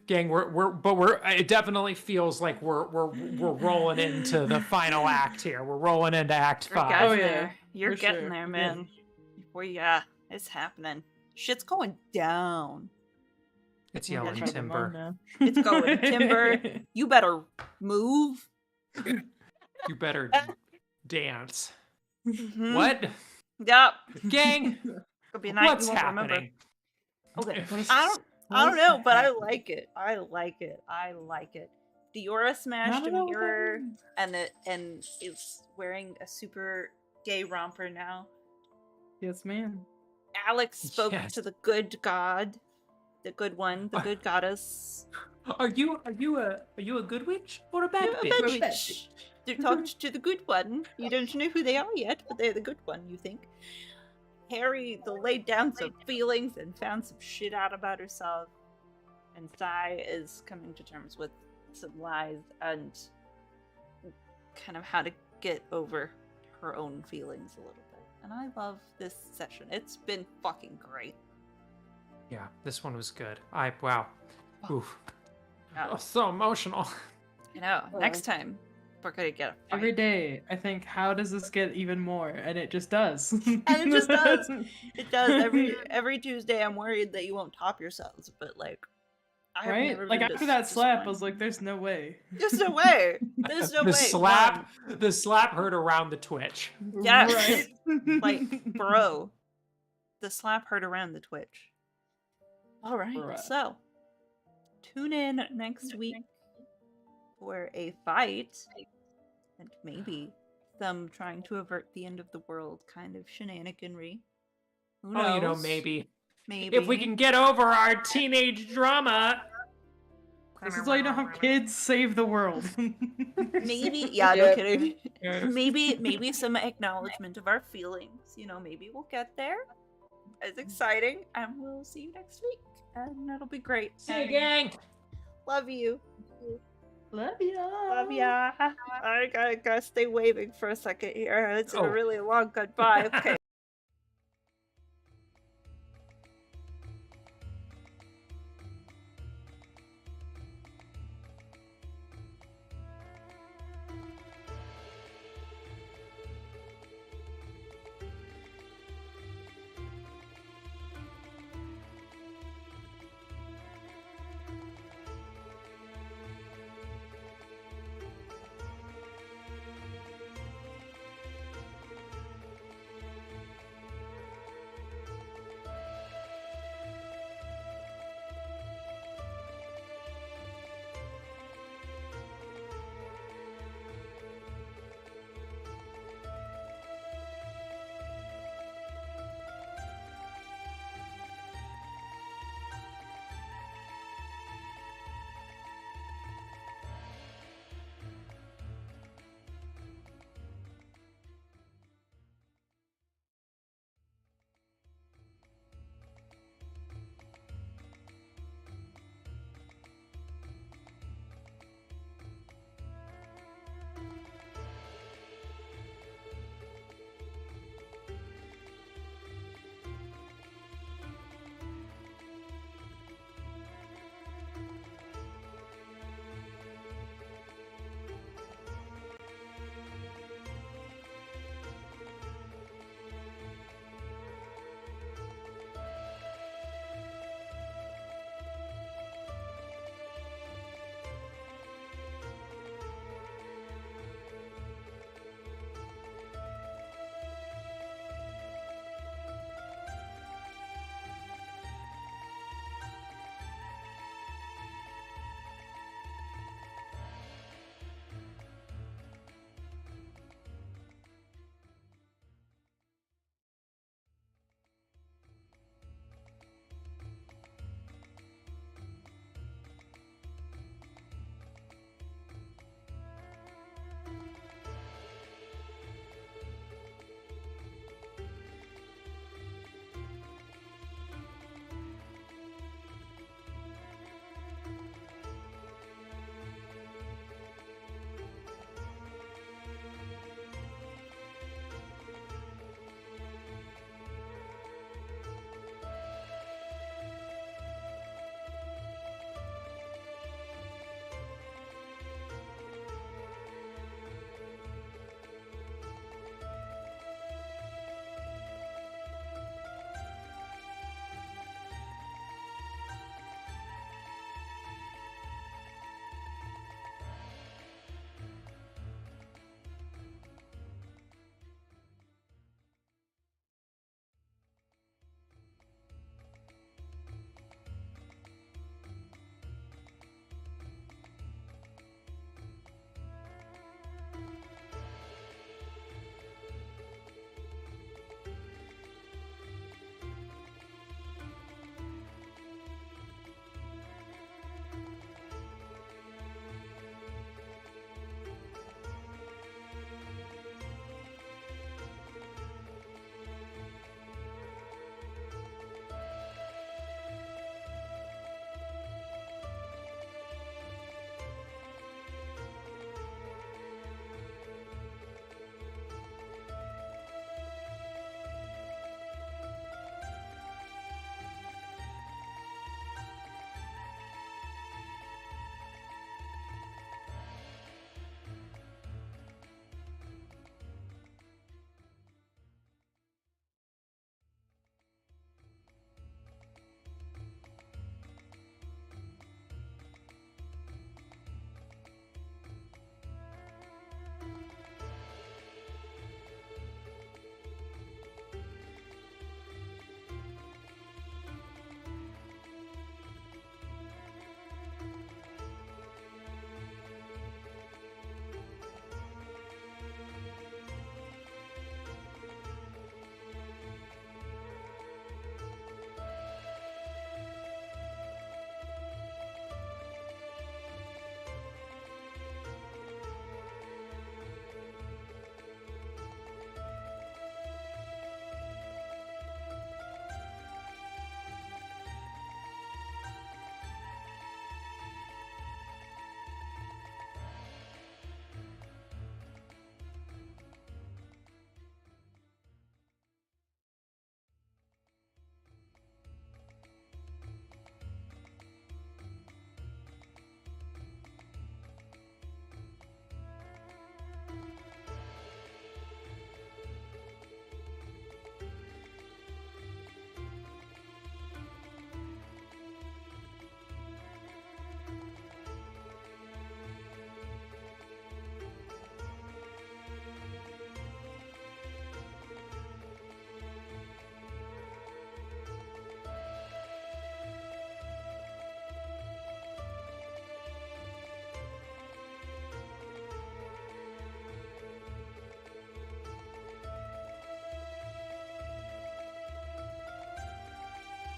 Gang, it definitely feels like we're rolling into the final act here. We're rolling into Act 5. Oh, yeah. There. You're For getting sure. there, Yeah. man. It's happening. Shit's going down. It's We're yelling gonna try them on timber. now. It's going timber. You better move. You better dance. Mhm. What? Yep. Gang, Could be a night what's you won't remember. happening? Okay. What is- I don't what know, is but I happening? like it. I like it. Diora smashed a don't know what that mirror means. and is wearing a super gay romper now. Yes, ma'am. Alex spoke Yes. to the good god, the good one, the good goddess. Are you a good witch or a bad You're a bitch? bad bitch. You talked to the good one. You don't know who they are yet, but they're the good one, you think. Harry laid down some feelings and found some shit out about herself. And Sai is coming to terms with some lies and kind of how to get over her own feelings a little bit. And I love this session. It's been fucking great. Yeah, this one was good. Wow. Oof. Yeah. Oh, so emotional. You know, next time we're gonna get a fight. Every day, I think, how does this get even more? And it just does. And it just does. It does. Every Tuesday I'm worried that you won't top yourselves, but like I have Right? never Like, been after that slap, I disappointed. was like, there's no way. There's no way. There's no the way. the slap hurt around the Twitch. Yes. Right? Like, bro. The slap hurt around the Twitch. Alright, Bruh. so tune in next week for a fight and maybe some trying to avert the end of the world kind of shenaniganry. Who knows? Oh, you know, maybe. Maybe. If we can get over our teenage drama. This is why you don't have kids save the world. Maybe, yeah, no Yep. kidding. Maybe some acknowledgement of our feelings. You know, maybe we'll get there. It's exciting, and we'll see you next week, and it'll be great. See you, gang. Love you. Love ya. Love ya. I gotta stay waving for a second here. It's a Oh. really long goodbye. Okay.